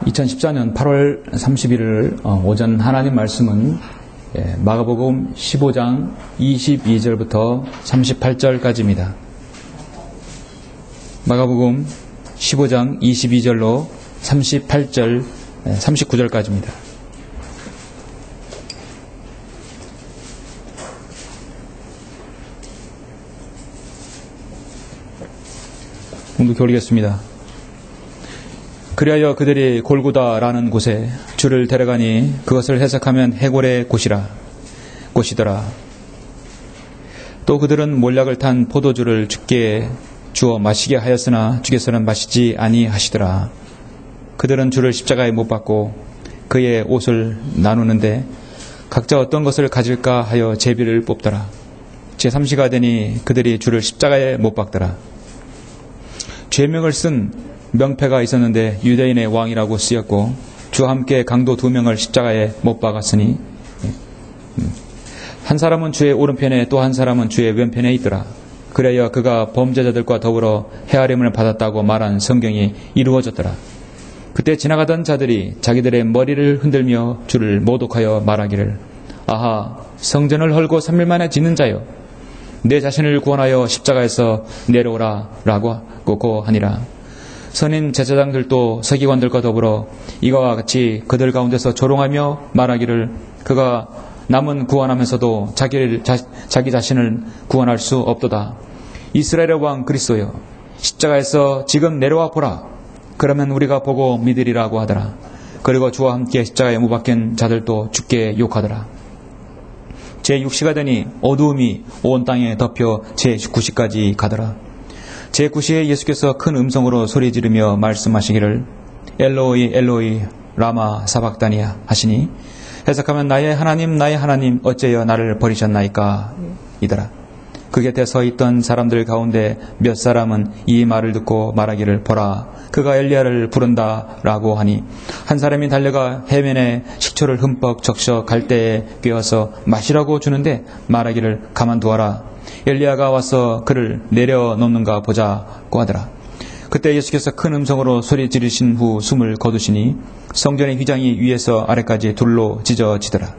2014년 8월 31일 오전 하나님 말씀은 마가복음 15장 22절부터 38절까지입니다. 마가복음 15장 22절로 38절, 39절까지입니다. 공독해 올리겠습니다. 그리하여 그들이 골고다라는 곳에 주를 데려가니 그것을 해석하면 해골의 곳이더라. 또 그들은 몰약을 탄 포도주를 주께 주어 마시게 하였으나 주께서는 마시지 아니하시더라. 그들은 주를 십자가에 못 박고 그의 옷을 나누는데 각자 어떤 것을 가질까 하여 제비를 뽑더라. 제3시가 되니 그들이 주를 십자가에 못 박더라. 죄명을 쓴 명패가 있었는데 유대인의 왕이라고 쓰였고 주와 함께 강도 2명을 십자가에 못 박았으니 한 사람은 주의 오른편에 또 한 사람은 주의 왼편에 있더라. 그래야 그가 범죄자들과 더불어 헤아림을 받았다고 말한 성경이 이루어졌더라. 그때 지나가던 자들이 자기들의 머리를 흔들며 주를 모독하여 말하기를 아하, 성전을 헐고 3일 만에 짓는 자여, 내 자신을 구원하여 십자가에서 내려오라 라고 하니라. 선인 제사장들도 서기관들과 더불어 이와 같이 그들 가운데서 조롱하며 말하기를 그가 남은 구원하면서도 자기 자신을 구원할 수 없도다. 이스라엘의 왕 그리스도여, 십자가에서 지금 내려와 보라. 그러면 우리가 보고 믿으리라고 하더라. 그리고 주와 함께 십자가에 못 박힌 자들도 주께 욕하더라. 제6시가 되니 어두움이 온 땅에 덮여 제9시까지 가더라. 제9시에 예수께서 큰 음성으로 소리 지르며 말씀하시기를 엘로이 엘로이 라마 사박다니아 하시니 해석하면 나의 하나님 어째여 나를 버리셨나이까 이더라. 그 곁에 서 있던 사람들 가운데 몇 사람은 이 말을 듣고 말하기를 보라, 그가 엘리야를 부른다 라고 하니 한 사람이 달려가 해면에 식초를 흠뻑 적셔 갈대에 꿰어서 마시라고 주는데 말하기를 가만두어라, 엘리야가 와서 그를 내려놓는가 보자고 하더라. 그때 예수께서 큰 음성으로 소리 지르신 후 숨을 거두시니 성전의 휘장이 위에서 아래까지 둘로 찢어지더라.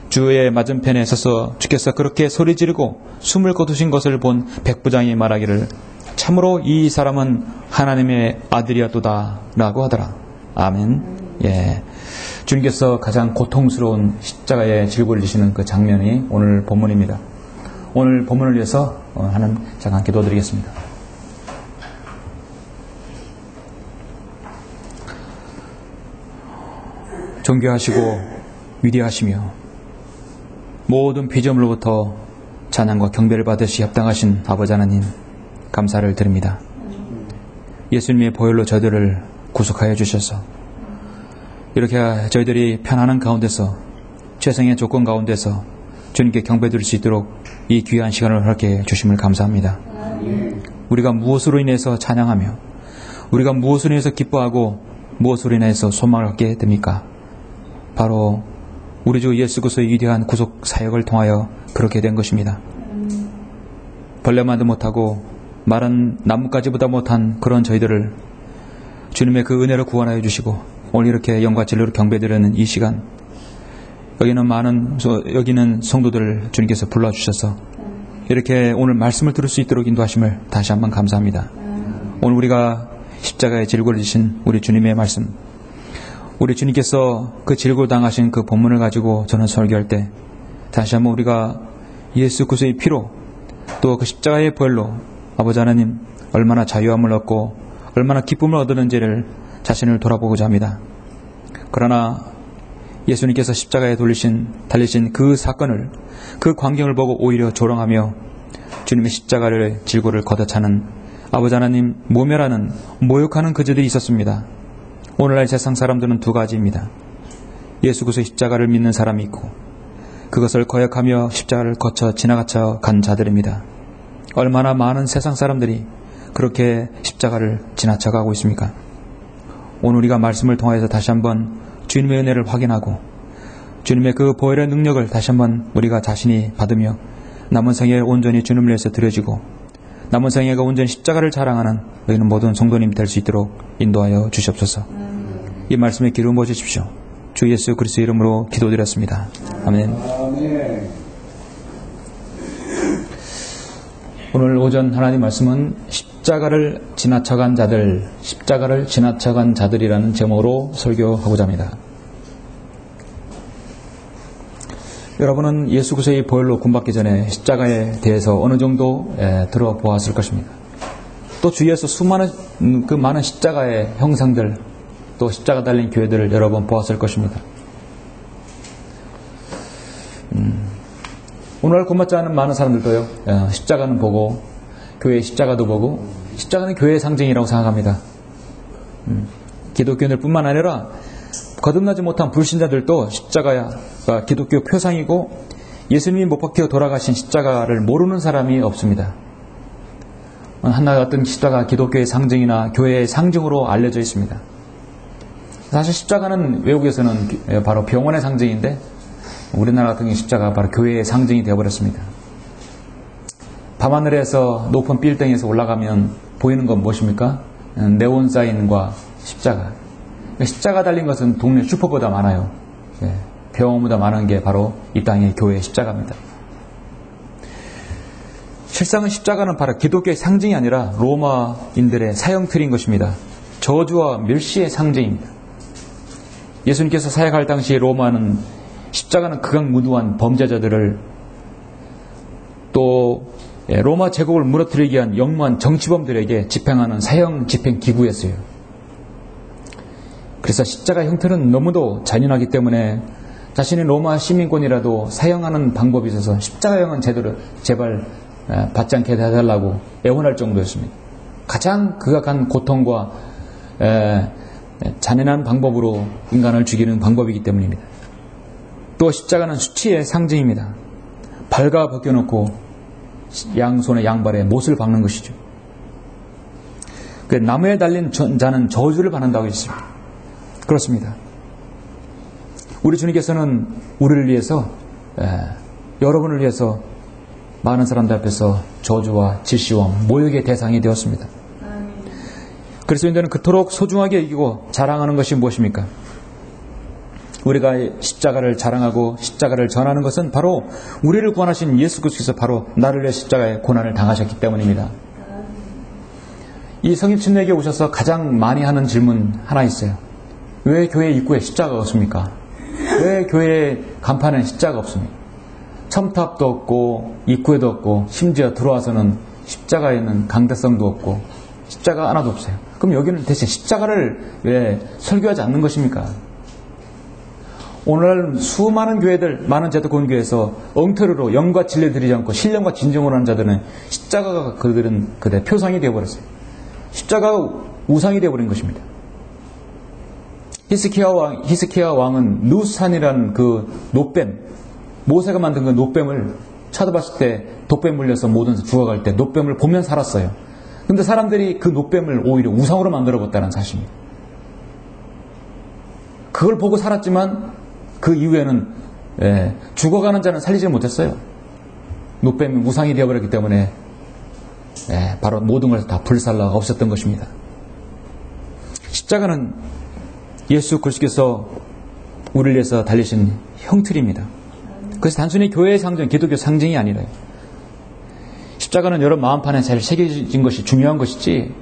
주의 맞은편에 서서 주께서 그렇게 소리 지르고 숨을 거두신 것을 본 백부장이 말하기를 참으로 이 사람은 하나님의 아들이었도다 라고 하더라. 아멘. 예. 주님께서 가장 고통스러운 십자가에 질고를 지시는 그 장면이 오늘 본문입니다. 오늘 본문을 위해서 하나님 잠깐 기도드리겠습니다. 존귀하시고 위대하시며 모든 피조물로부터 찬양과 경배를 받으시 합당하신 아버지 하나님, 감사를 드립니다. 예수님의 보혈로 저희들을 구속하여 주셔서 이렇게 저희들이 편안한 가운데서 최상의 조건 가운데서 주님께 경배드릴 수 있도록 이 귀한 시간을 허락해 주심을 감사합니다. 우리가 무엇으로 인해서 찬양하며 우리가 무엇으로 인해서 기뻐하고 무엇으로 인해서 소망을 갖게 됩니까? 바로 우리 주 예수 그리스도의 위대한 구속 사역을 통하여 그렇게 된 것입니다. 벌레만도 못하고 마른 나뭇가지보다 못한 그런 저희들을 주님의 그 은혜로 구원하여 주시고 오늘 이렇게 영과 진리로 경배드리는 이 시간, 여기는 성도들을 주님께서 불러주셔서 이렇게 오늘 말씀을 들을 수 있도록 인도하심을 다시 한번 감사합니다. 오늘 우리가 십자가에 질고를 지신 우리 주님의 말씀, 우리 주님께서 그 질고 당하신 그 본문을 가지고 저는 설교할 때 다시 한번 우리가 예수 그리스도의 피로 또 그 십자가의 보혈로 아버지 하나님 얼마나 자유함을 얻고 얼마나 기쁨을 얻었는지를 자신을 돌아보고자 합니다. 그러나 예수님께서 십자가에 달리신 그 사건을, 그 광경을 보고 오히려 조롱하며 주님의 십자가를 질고를 걷어차는 아버지 하나님 모멸하는, 모욕하는 그들이 있었습니다. 오늘날 세상 사람들은 두 가지입니다. 예수 그리스도의 십자가를 믿는 사람이 있고 그것을 거역하며 십자가를 거쳐 지나쳐 간 자들입니다. 얼마나 많은 세상 사람들이 그렇게 십자가를 지나쳐가고 있습니까? 오늘 우리가 말씀을 통해서 다시 한번 주님의 은혜를 확인하고 주님의 그 보혈의 능력을 다시 한번 우리가 자신이 받으며 남은 생에 온전히 주님을 위해서 드려지고 남은 생애가 온전히 십자가를 자랑하는 너희는 모든 성도님 될 수 있도록 인도하여 주시옵소서. 이 말씀에 기름 부어 주십시오. 주 예수 그리스도 이름으로 기도드렸습니다. 아멘. 오늘 오전 하나님 말씀은 십자가를 지나쳐간 자들이라는 제목으로 설교하고자 합니다. 여러분은 예수 그리스도의 보혈로 구원받기 전에 십자가에 대해서 어느 정도 들어보았을 것입니다. 또 주위에서 수많은 그 많은 십자가의 형상들, 또 십자가 달린 교회들을 여러 번 보았을 것입니다. 오늘날 구원받지 않은 많은 사람들도요, 십자가는 보고 교회의 십자가도 보고 십자가는 교회의 상징이라고 생각합니다. 기독교인들 뿐만 아니라 거듭나지 못한 불신자들도 십자가가 기독교 표상이고 예수님이 못 박혀 돌아가신 십자가를 모르는 사람이 없습니다. 한낱 어떤 십자가 기독교의 상징이나 교회의 상징으로 알려져 있습니다. 사실 십자가는 외국에서는 바로 병원의 상징인데 우리나라 같은 경우 십자가가 바로 교회의 상징이 되어버렸습니다. 밤하늘에서 높은 빌딩에서 올라가면 보이는 건 무엇입니까? 네온 사인과 십자가. 십자가 달린 것은 동네 슈퍼보다 많아요. 병원보다 많은 게 바로 이 땅의 교회의 십자가입니다. 실상은 십자가는 바로 기독교의 상징이 아니라 로마인들의 사형틀인 것입니다. 저주와 멸시의 상징입니다. 예수님께서 사역할 당시 로마는 십자가는 극악무도한 범죄자들을 또 로마 제국을 무너뜨리기 위한 영무한 정치범들에게 집행하는 사형 집행 기구였어요. 그래서 십자가 형태는 너무도 잔인하기 때문에 자신의 로마 시민권이라도 사형하는 방법이 있어서 십자가형은 제발 받지 않게 해달라고 애원할 정도였습니다. 가장 극악한 고통과 잔인한 방법으로 인간을 죽이는 방법이기 때문입니다. 또 십자가는 수치의 상징입니다. 발가 벗겨놓고 양손에 양발에 못을 박는 것이죠. 나무에 달린 자는 저주를 받는다고 했습니다. 그렇습니다. 우리 주님께서는 우리를 위해서 여러분을 위해서 많은 사람들 앞에서 저주와 질시와 모욕의 대상이 되었습니다. 그리스도인들은 그토록 소중하게 여기고 자랑하는 것이 무엇입니까? 우리가 십자가를 자랑하고 십자가를 전하는 것은 바로 우리를 구원하신 예수 그리스도께서 바로 나를 위해 십자가의 고난을 당하셨기 때문입니다. 이 성인 침례에게 오셔서 가장 많이 하는 질문 하나 있어요. 왜 교회 입구에 십자가가 없습니까? 왜 교회 간판에 십자가가 없습니까? 첨탑도 없고 입구에도 없고 심지어 들어와서는 십자가에는 강대성도 없고 십자가 하나도 없어요. 그럼 여기는 대체 십자가를 왜 설교하지 않는 것입니까? 오늘날 수많은 교회들, 많은 제도권교회에서 엉터리로 영과 진리를 드리지 않고 신령과 진정을 하는 자들은 십자가가 그들의 표상이 되어버렸어요. 십자가가 우상이 되어버린 것입니다. 히스키야 왕은 누산이라는 그 노뱀, 모세가 만든 그 노뱀을 찾아봤을 때 독뱀 물려서 모든 죽어갈 때 노뱀을 보면 살았어요. 근데 사람들이 그 노뱀을 오히려 우상으로 만들어봤다는 사실입니다. 그걸 보고 살았지만 그 이후에는 죽어가는 자는 살리지 못했어요. 노뱀이 우상이 되어버렸기 때문에 바로 모든 걸 다 불살라 없었던 것입니다. 십자가는 예수 그리스도께서 우리를 위해서 달리신 형틀입니다. 그래서 단순히 교회의 상징, 기독교 상징이 아니라요. 십자가는 여러분 마음판에 잘 새겨진 것이 중요한 것이지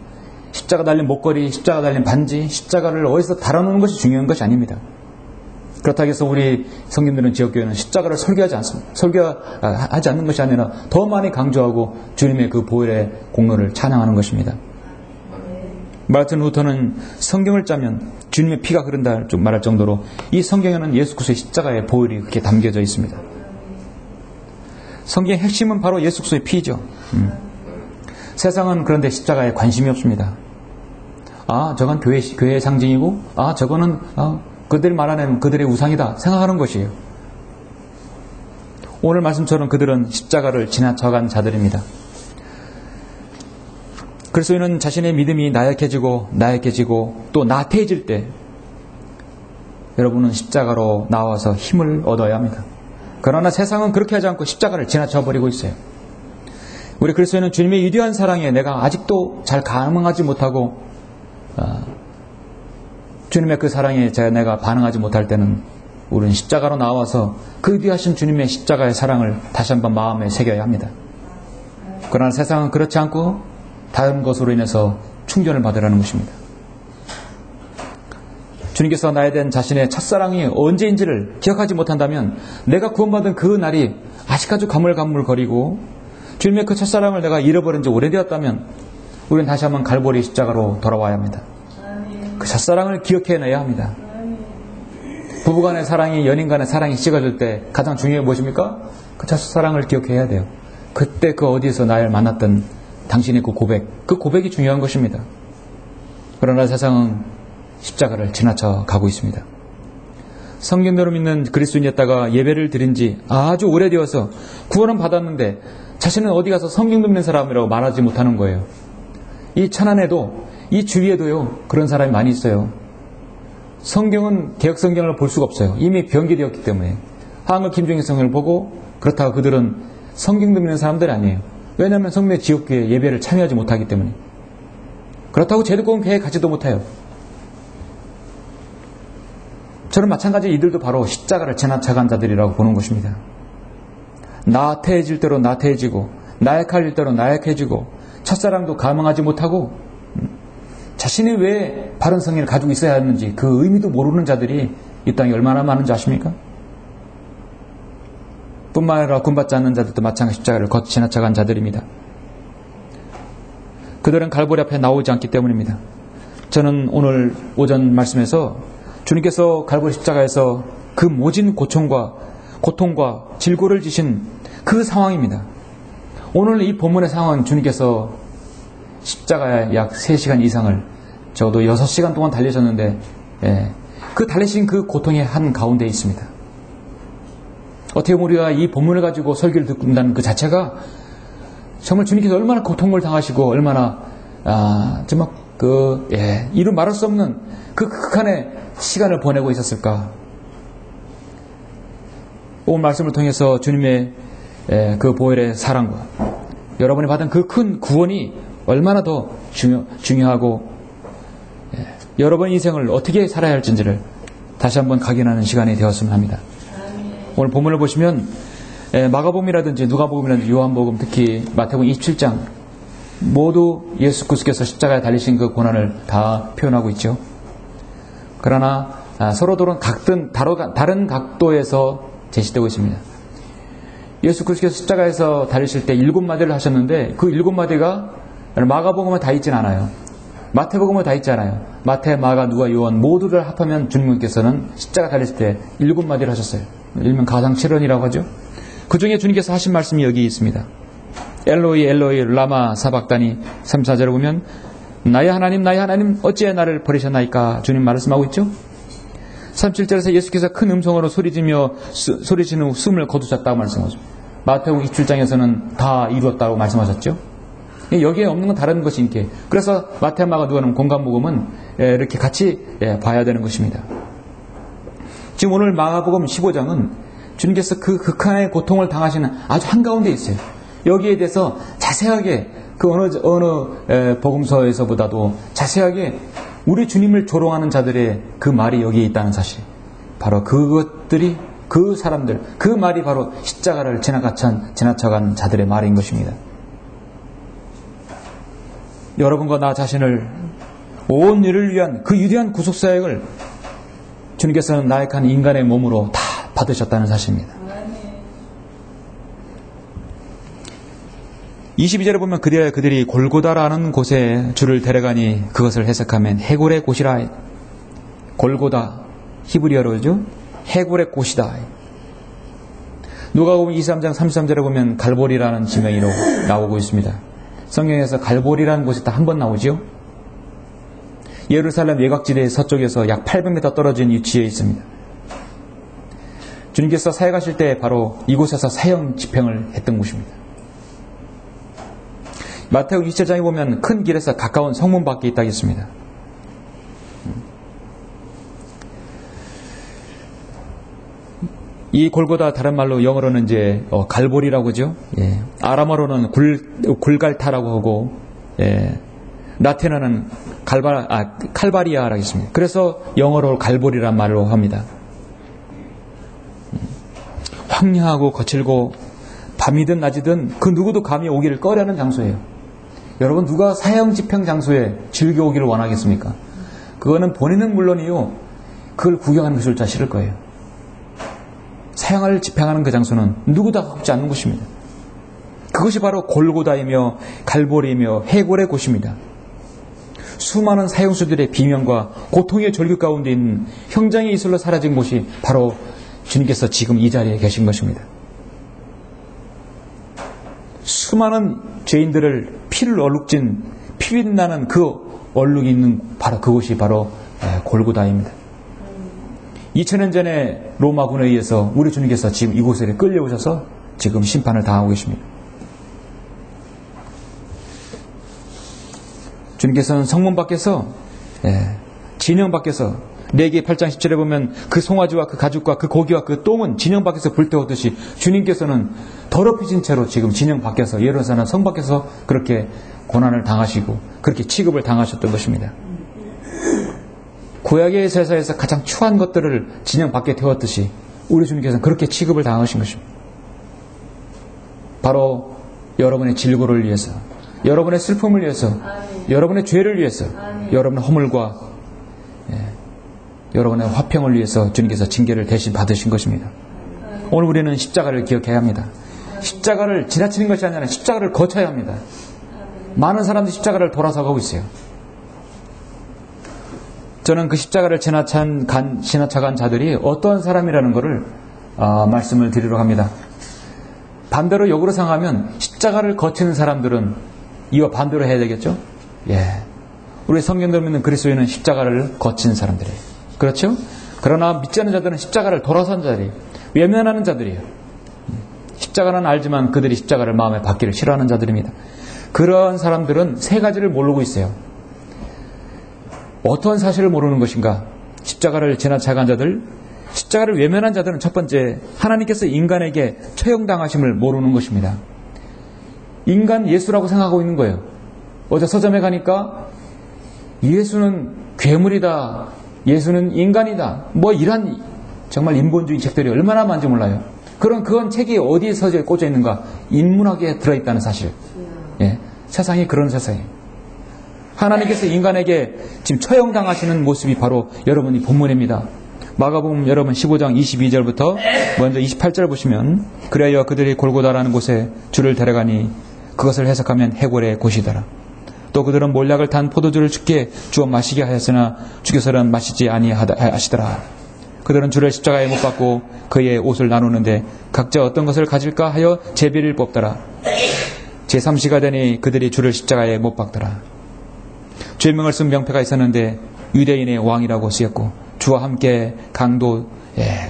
십자가 달린 목걸이, 십자가 달린 반지, 십자가를 어디서 달아놓는 것이 중요한 것이 아닙니다. 그렇다고 해서 우리 성님들은 지역교회는 십자가를 설교하지 않습니다. 설교하지 않는 것이 아니라 더 많이 강조하고 주님의 그 보혈의 공로를 찬양하는 것입니다. 마르틴 루터는 성경을 짜면 주님의 피가 흐른다 말할 정도로 이 성경에는 예수 그리스도의 십자가의 보혈이 그렇게 담겨져 있습니다. 성경의 핵심은 바로 예수 그리스도의 피죠. 세상은 그런데 십자가에 관심이 없습니다. 저건 교회의 상징이고 저거는 그들이 말하는 그들의 우상이다 생각하는 것이에요. 오늘 말씀처럼 그들은 십자가를 지나쳐간 자들입니다. 그리스도인은 자신의 믿음이 나약해지고 또 나태해질 때 여러분은 십자가로 나와서 힘을 얻어야 합니다. 그러나 세상은 그렇게 하지 않고 십자가를 지나쳐버리고 있어요. 우리 그리스도인은 주님의 위대한 사랑에 내가 아직도 잘 감흥하지 못하고 주님의 그 사랑에 내가 반응하지 못할 때는 우리는 십자가로 나와서 그 위하신 주님의 십자가의 사랑을 다시 한번 마음에 새겨야 합니다. 그러나 세상은 그렇지 않고 다른 것으로 인해서 충전을 받으라는 것입니다. 주님께서 나에 대한 자신의 첫사랑이 언제인지를 기억하지 못한다면 내가 구원받은 그 날이 아직까지 가물가물거리고 주님의 그 첫사랑을 내가 잃어버린 지 오래되었다면 우리는 다시 한번 갈보리 십자가로 돌아와야 합니다. 그 첫사랑을 기억해내야 합니다. 부부간의 사랑이, 연인간의 사랑이 식어질 때 가장 중요한 게 무엇입니까? 그 첫사랑을 기억해야 돼요. 그때 그 어디에서 나를 만났던 당신의 그 고백이 중요한 것입니다. 그러나 세상은 십자가를 지나쳐 가고 있습니다. 성경대로 믿는 그리스도인이었다가 예배를 드린 지 아주 오래되어서 구원은 받았는데 자신은 어디 가서 성경도 믿는 사람이라고 말하지 못하는 거예요. 이 천안에도, 이 주위에도요, 그런 사람이 많이 있어요. 성경은 개혁성경을 볼 수가 없어요. 이미 변개되었기 때문에. 한글 김종희 성경을 보고 그렇다고 그들은 성경도 믿는 사람들이 아니에요. 왜냐하면 성묘 지옥교회 예배를 참여하지 못하기 때문에. 그렇다고 제도권 교회에 가지도 못해요. 저는 마찬가지로 이들도 바로 십자가를 지나쳐간 자들이라고 보는 것입니다. 나태해질 대로 나태해지고 나약해질 대로 나약해지고 첫사랑도 감흥하지 못하고 자신이 왜 바른 성의를 가지고 있어야 하는지 그 의미도 모르는 자들이 이 땅에 얼마나 많은지 아십니까? 뿐만 아니라 구원받지 않는 자들도 마찬가지 십자가를 지나쳐간 자들입니다. 그들은 갈보리 앞에 나오지 않기 때문입니다. 저는 오늘 오전 말씀에서 주님께서 갈보리 십자가에서 그 모진 고통과 질고를 지신 그 상황입니다. 오늘 이 본문의 상황은 주님께서 십자가에 약 3시간 이상을 저도 6시간 동안 달리셨는데 그 달리신 그 고통의 한 가운데 있습니다. 어떻게 보면 우리가 이 본문을 가지고 설교를 듣는다는 그 자체가 정말 주님께서 얼마나 고통을 당하시고 얼마나 정말 이루 말할 수 없는 그 극한의 시간을 보내고 있었을까. 오늘 말씀을 통해서 주님의 그 보혈의 사랑과 여러분이 받은 그 큰 구원이 얼마나 더 중요하고 여러분 인생을 어떻게 살아야 할지를 다시 한번 각인하는 시간이 되었으면 합니다. 오늘 본문을 보시면 마가복음이라든지 누가복음이라든지 요한복음, 특히 마태복음 27장 모두 예수 그리스도께서 십자가에 달리신 그 고난을 다 표현하고 있죠. 그러나 서로들은 다른 각도에서 제시되고 있습니다. 예수 그리스도께서 십자가에서 달리실 때 7마디를 하셨는데 그 7마디가 마가복음에 다 있진 않아요. 마태복음에 다 있지 않아요. 마태, 마가, 누가, 요한 모두를 합하면 주님께서는 십자가 달리실 때 7마디를 하셨어요. 일명 가상칠언이라고 하죠. 그 중에 주님께서 하신 말씀이 여기 있습니다. 엘로이 엘로이 라마 사박다니 34절을 보면 나의 하나님 어찌해 나를 버리셨나이까 주님 말씀하고 있죠. 37절에서 예수께서 큰 음성으로 소리치는 후 숨을 거두셨다고 말씀하죠. 마태복음 27장에서는 다 이루었다고 말씀하셨죠. 여기에 없는 건 다른 것이니까. 그래서 마태, 마가, 누가는 공간복음은 이렇게 같이 봐야 되는 것입니다. 지금 오늘 마가복음 15장은 주님께서 그 극한의 고통을 당하시는 아주 한가운데 있어요. 여기에 대해서 자세하게 그 어느 복음서에서보다도 자세하게 우리 주님을 조롱하는 자들의 그 말이 여기에 있다는 사실. 바로 그것들이 그 사람들, 그 말이 바로 십자가를 지나쳐간 자들의 말인 것입니다. 여러분과 나 자신을 온 일을 위한 그 위대한 구속사역을 주님께서는 나약한 인간의 몸으로 다 받으셨다는 사실입니다. 22절에 보면 그들이 골고다라는 곳에 주를 데려가니 그것을 해석하면 해골의 곳이라. 골고다 히브리어로죠. 해골의 곳이다. 누가복음 23장 33절에 보면 갈보리라는 지명으로 나오고 있습니다. 성경에서 갈보리라는 곳이 딱 한 번 나오죠. 예루살렘 외곽지대 서쪽에서 약 800m 떨어진 위치에 있습니다. 주님께서 사역하실 때 바로 이곳에서 사형 집행을 했던 곳입니다. 마태복음 27장에 보면 큰 길에서 가까운 성문 밖에 있다고 했습니다. 이 골고다 다른 말로 영어로는 이제 갈보리라고 하죠. 아람어로는 굴갈타라고 하고, 라틴어는 칼바리아라고 했습니다. 그래서 영어로 갈보리란 말로 합니다. 황량하고 거칠고 밤이든 낮이든 그 누구도 감히 오기를 꺼려하는 장소예요. 여러분, 누가 사형 집행 장소에 즐겨 오기를 원하겠습니까? 그거는 본인은 물론이요, 그걸 구경하는 것조차 싫을 거예요. 사형을 집행하는 그 장소는 누구도 가깝지 않는 곳입니다. 그것이 바로 골고다이며 갈보리이며 해골의 곳입니다. 수많은 사형수들의 비명과 고통의 절규 가운데 있는 형장의 이슬로 사라진 곳이 바로 주님께서 지금 이 자리에 계신 것입니다. 수많은 죄인들을 피를 얼룩진 피빛나는 그 얼룩이 있는 바로 그곳이 바로 골고다입니다. 2000년 전에 로마군에 의해서 우리 주님께서 지금 이곳에 끌려오셔서 지금 심판을 당하고 계십니다. 주님께서는 성문 밖에서, 진영 밖에서, 레위기 8장 10절에 보면 그 송아지와 그 가죽과 그 고기와 그 똥은 진영 밖에서 불태웠듯이 주님께서는 더럽혀진 채로 지금 진영 밖에서, 예루살렘 성 밖에서 그렇게 고난을 당하시고 그렇게 취급을 당하셨던 것입니다. 구약의 세상에서 가장 추한 것들을 진영 밖에 태웠듯이 우리 주님께서는 그렇게 취급을 당하신 것입니다. 바로 여러분의 질고를 위해서, 여러분의 슬픔을 위해서, 여러분의 죄를 위해서, 여러분의 허물과 여러분의 화평을 위해서 주님께서 징계를 대신 받으신 것입니다. 오늘 우리는 십자가를 기억해야 합니다. 십자가를 지나치는 것이 아니라 십자가를 거쳐야 합니다. 많은 사람들이 십자가를 돌아서가고 있어요. 저는 그 십자가를 지나쳐간 자들이 어떤 사람이라는 것을 말씀을 드리려고 합니다. 반대로 역으로 생각하면 십자가를 거치는 사람들은 이와 반대로 해야 되겠죠? 우리 성경대로 믿는 그리스도인은 십자가를 거치는 사람들이에요. 그렇죠? 그러나 믿지 않는 자들은 십자가를 돌아선 자들이에요. 외면하는 자들이에요. 십자가는 알지만 그들이 십자가를 마음에 받기를 싫어하는 자들입니다. 그런 사람들은 세 가지를 모르고 있어요. 어떤 사실을 모르는 것인가? 십자가를 지나쳐간 자들, 십자가를 외면한 자들은 첫 번째, 하나님께서 인간에게 처형당하심을 모르는 것입니다. 인간 예수라고 생각하고 있는 거예요. 어제 서점에 가니까 예수는 괴물이다, 예수는 인간이다, 뭐 이런 정말 인본주의 책들이 얼마나 많은지 몰라요. 그건 책이 어디에 서재에 꽂혀 있는가? 인문학에 들어있다는 사실. 세상이 그런 세상이에요. 하나님께서 인간에게 지금 처형당하시는 모습이 바로 여러분이 본문입니다. 마가복음 여러분 15장 22절부터 먼저 28절 보시면, 그래야 그들이 골고다라는 곳에 주를 데려가니 그것을 해석하면 해골의 곳이더라. 또 그들은 몰약을 탄 포도주를 주께 주어 마시게 하였으나 주께서는 마시지 아니하시더라. 그들은 주를 십자가에 못 박고 그의 옷을 나누는데 각자 어떤 것을 가질까 하여 제비를 뽑더라. 제3시가 되니 그들이 주를 십자가에 못 박더라. 죄명을 쓴 명패가 있었는데 유대인의 왕이라고 쓰였고 주와 함께 강도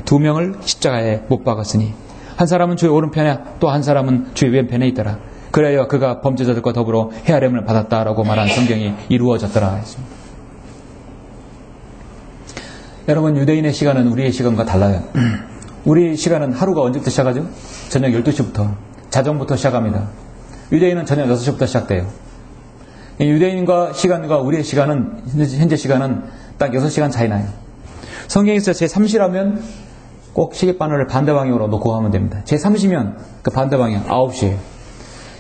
2명을 십자가에 못 박았으니 한 사람은 주의 오른편에 또 한 사람은 주의 왼편에 있더라. 그래야 그가 범죄자들과 더불어 헤아림을 받았다라고 말한 성경이 이루어졌더라 했습니다. 여러분, 유대인의 시간은 우리의 시간과 달라요. 우리 시간은 하루가 언제부터 시작하죠? 저녁 12시부터 자정부터 시작합니다. 유대인은 저녁 6시부터 시작돼요. 유대인과 시간과 우리의 시간은, 현재 시간은 딱 6시간 차이 나요. 성경에서 제3시라면 꼭 시계바늘을 반대 방향으로 놓고 가면 됩니다. 제3시면 그 반대 방향 9시예요.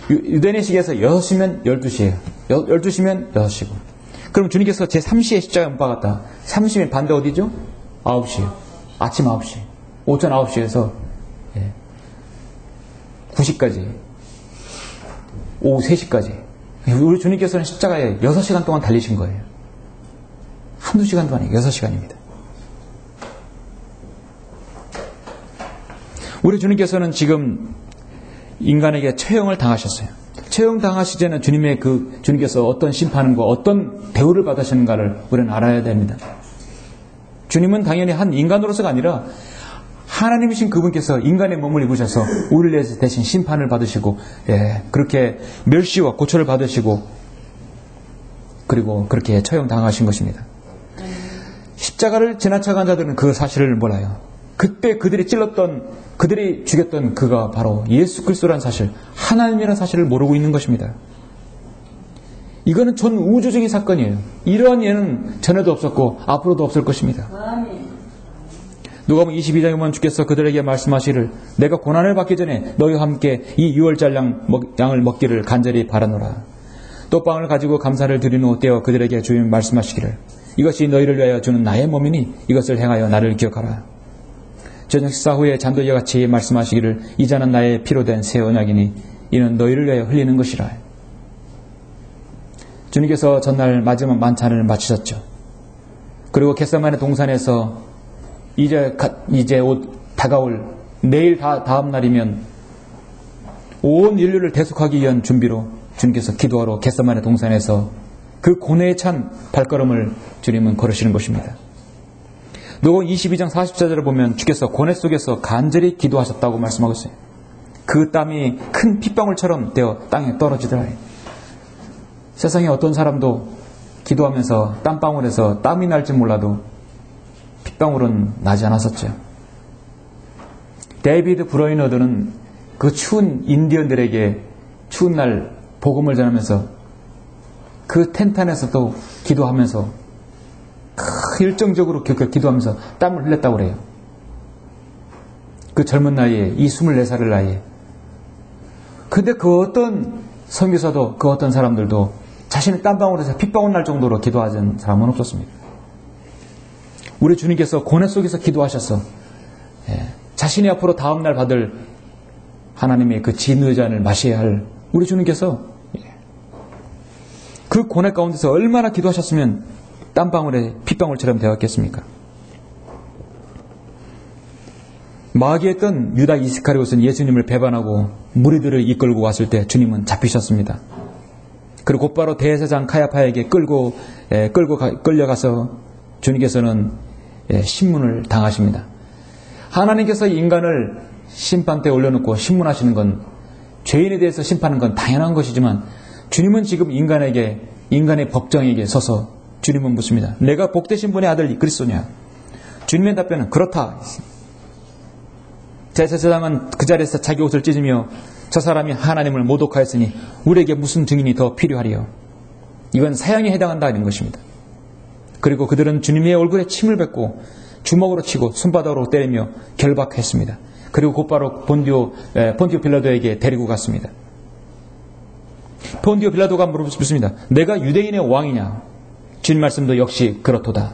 유대인의 시계에서 6시면 12시예요. 12시면 6시고. 그럼 주님께서 제3시에 십자가에 못 박았다. 3시면 반대 어디죠? 9시예요. 아침 9시. 오전 9시에서 9시까지. 오후 3시까지. 우리 주님께서는 십자가에 6시간 동안 달리신 거예요. 한두 시간도 아니에요. 6시간입니다. 우리 주님께서는 지금 인간에게 처형을 당하셨어요. 처형 당하시기 전에 주님께서 어떤 심판과 어떤 대우를 받으시는가를 우리는 알아야 됩니다. 주님은 당연히 한 인간으로서가 아니라 하나님이신 그분께서 인간의 몸을 입으셔서 우리를 대신 심판을 받으시고, 그렇게 멸시와 고초를 받으시고, 그리고 그렇게 처형당하신 것입니다. 십자가를 지나쳐간 자들은 그 사실을 몰라요. 그때 그들이 죽였던 그가 바로 예수 그리스도라는 사실, 하나님이라는 사실을 모르고 있는 것입니다. 이거는 전 우주적인 사건이에요. 이러한 예는 전에도 없었고 앞으로도 없을 것입니다. 누가복음 22장에 보면 주께서 그들에게 말씀하시기를 내가 고난을 받기 전에 너희와 함께 이 유월절 양을 먹기를 간절히 바라노라. 또 빵을 가지고 감사를 드린 후 떼어 그들에게 주님 말씀하시기를 이것이 너희를 위하여 주는 나의 몸이니 이것을 행하여 나를 기억하라. 저녁 식사 후에 잔도 이와 같이 말씀하시기를 이 잔은 나의 피로 된 새 언약이니 이는 너희를 위하여 흘리는 것이라. 주님께서 전날 마지막 만찬을 마치셨죠. 그리고 겟세마네 동산에서 이제 다가올 내일 다음 날이면 온 인류를 대속하기 위한 준비로 주님께서 기도하러 겟세마네 동산에서 그 고뇌에 찬 발걸음을 주님은 걸으시는 것입니다. 누가복음 22장 40절을 보면 주께서 고뇌 속에서 간절히 기도하셨다고 말씀하고 있어요. 그 땀이 큰 핏방울처럼 되어 땅에 떨어지더라. 세상에 어떤 사람도 기도하면서 땀방울에서 땀이 날지 몰라도 핏방울은 나지 않았었죠. 데이비드 브로이너드는 그 추운 인디언들에게 추운 날 복음을 전하면서 그 텐트 안에서도 기도하면서 일정적으로 기도하면서 땀을 흘렸다고 그래요. 그 젊은 나이에 이 24살의 나이에. 근데 그 어떤 선교사도 그 어떤 사람들도 자신의 땀방울에서 핏방울 날 정도로 기도하는 사람은 없었습니다. 우리 주님께서 고뇌 속에서 기도하셔서 자신이 앞으로 다음날 받을 하나님의 그 진노의 잔을 마셔야 할 우리 주님께서 그 고뇌 가운데서 얼마나 기도하셨으면 땀방울에 핏방울처럼 되었겠습니까? 마귀했던 유다 이스카리옷은 예수님을 배반하고 무리들을 이끌고 왔을 때 주님은 잡히셨습니다. 그리고 곧바로 대제사장 카야파에게 끌려가서 주님께서는 신문을 당하십니다. 하나님께서 인간을 심판대에 올려놓고 신문하시는 건 죄인에 대해서 심판하는 건 당연한 것이지만 주님은 지금 인간의 법정에게 서서 주님은 묻습니다. 내가 복되신 분의 아들 그리스도냐? 주님의 답변은 그렇다. 제사장은 그 자리에서 자기 옷을 찢으며 저 사람이 하나님을 모독하였으니 우리에게 무슨 증인이 더 필요하리요? 이건 사형에 해당한다는 것입니다. 그리고 그들은 주님의 얼굴에 침을 뱉고 주먹으로 치고 손바닥으로 때리며 결박했습니다. 그리고 곧바로 본디오 빌라도에게 데리고 갔습니다. 본디오 빌라도가 물었습니다. 내가 유대인의 왕이냐? 주님 말씀도 역시 그렇도다.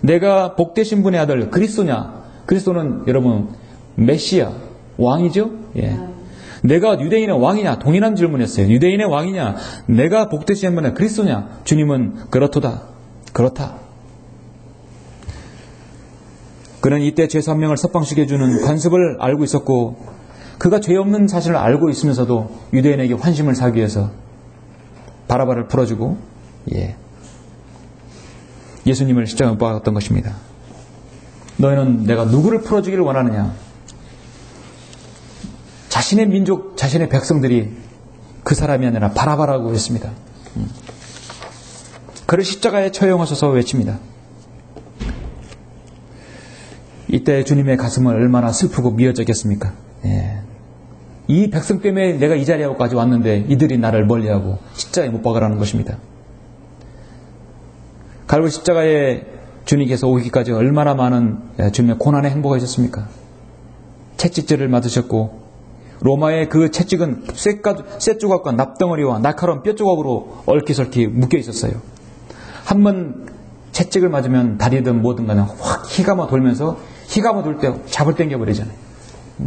내가 복되신 분의 아들 그리스도냐? 그리스도는 여러분 메시아 왕이죠? 예. 내가 유대인의 왕이냐? 동일한 질문했어요. 유대인의 왕이냐? 내가 복되신 분의 그리스도냐? 주님은 그렇도다. 그렇다. 그는 이때 죄 3명을 석방시켜주는 관습을 알고 있었고 그가 죄 없는 사실을 알고 있으면서도 유대인에게 환심을 사기 위해서 바라바를 풀어주고 예수님을 십자가에 못 박았던 것입니다. 너희는 내가 누구를 풀어주기를 원하느냐? 자신의 민족, 자신의 백성들이 그 사람이 아니라 바라바라고 했습니다. 그를 십자가에 처형하셔서 외칩니다. 이때 주님의 가슴은 얼마나 슬프고 미어졌겠습니까? 이 백성 때문에 내가 이 자리까지 왔는데 이들이 나를 멀리하고 십자가에 못 박으라는 것입니다. 갈보리 십자가에 주님께서 오기까지 얼마나 많은 주님의 고난의 행보가 있었습니까? 채찍질을 맞으셨고 로마의 그 채찍은 쇠조각과 납덩어리와 날카로운 뼈조각으로 얽히설키 묶여 있었어요. 한 번 채찍을 맞으면 다리든 뭐든 간에 확 휘감아 돌면서 휘감아 돌 때 잡을 당겨버리잖아요.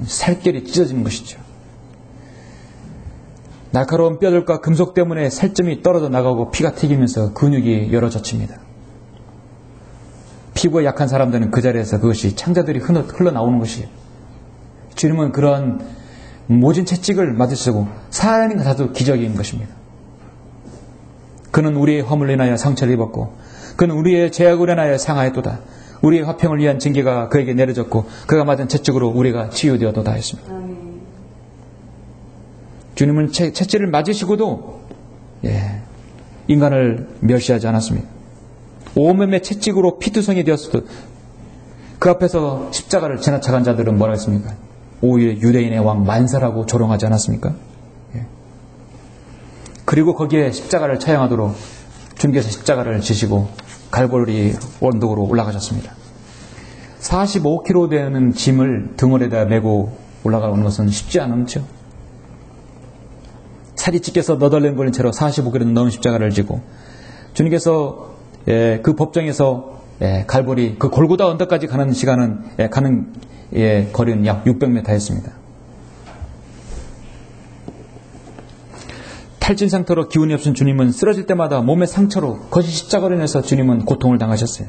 살결이 찢어지는 것이죠. 날카로운 뼈들과 금속 때문에 살점이 떨어져 나가고 피가 튀기면서 근육이 열어젖힙니다. 피부가 약한 사람들은 그 자리에서 그것이 창자들이 흘러나오는 것이에요. 주님은 그런 모진 채찍을 맞으시고 살아있는 것 자체도 기적인 것입니다. 그는 우리의 허물로 인하여 상처를 입었고 그는 우리의 죄악으로 인하여 상하였도다. 우리의 화평을 위한 징계가 그에게 내려졌고 그가 맞은 채찍으로 우리가 치유되었도다 했습니다. 주님은 채찍을 맞으시고도 인간을 멸시하지 않았습니다. 온몸의 채찍으로 피투성이 되었어도 그 앞에서 십자가를 지나쳐간 자들은 뭐라 했습니까? 오히려 유대인의 왕 만사라고 조롱하지 않았습니까? 그리고 거기에 십자가를 처형하도록 주님께서 십자가를 지시고 갈보리 언덕으로 올라가셨습니다. 45kg 되는 짐을 등홀에다 메고 올라가는 것은 쉽지 않죠. 살이 찢겨서 너덜너덜거린 채로 45kg 넘은 십자가를 지고 주님께서 그 법정에서 갈보리 그 골고다 언덕까지 가는 시간은 가는 거리는 약 600m였습니다. 탈진 상태로 기운이 없은 주님은 쓰러질 때마다 몸의 상처로 거시 십자가로 인해서 주님은 고통을 당하셨어요.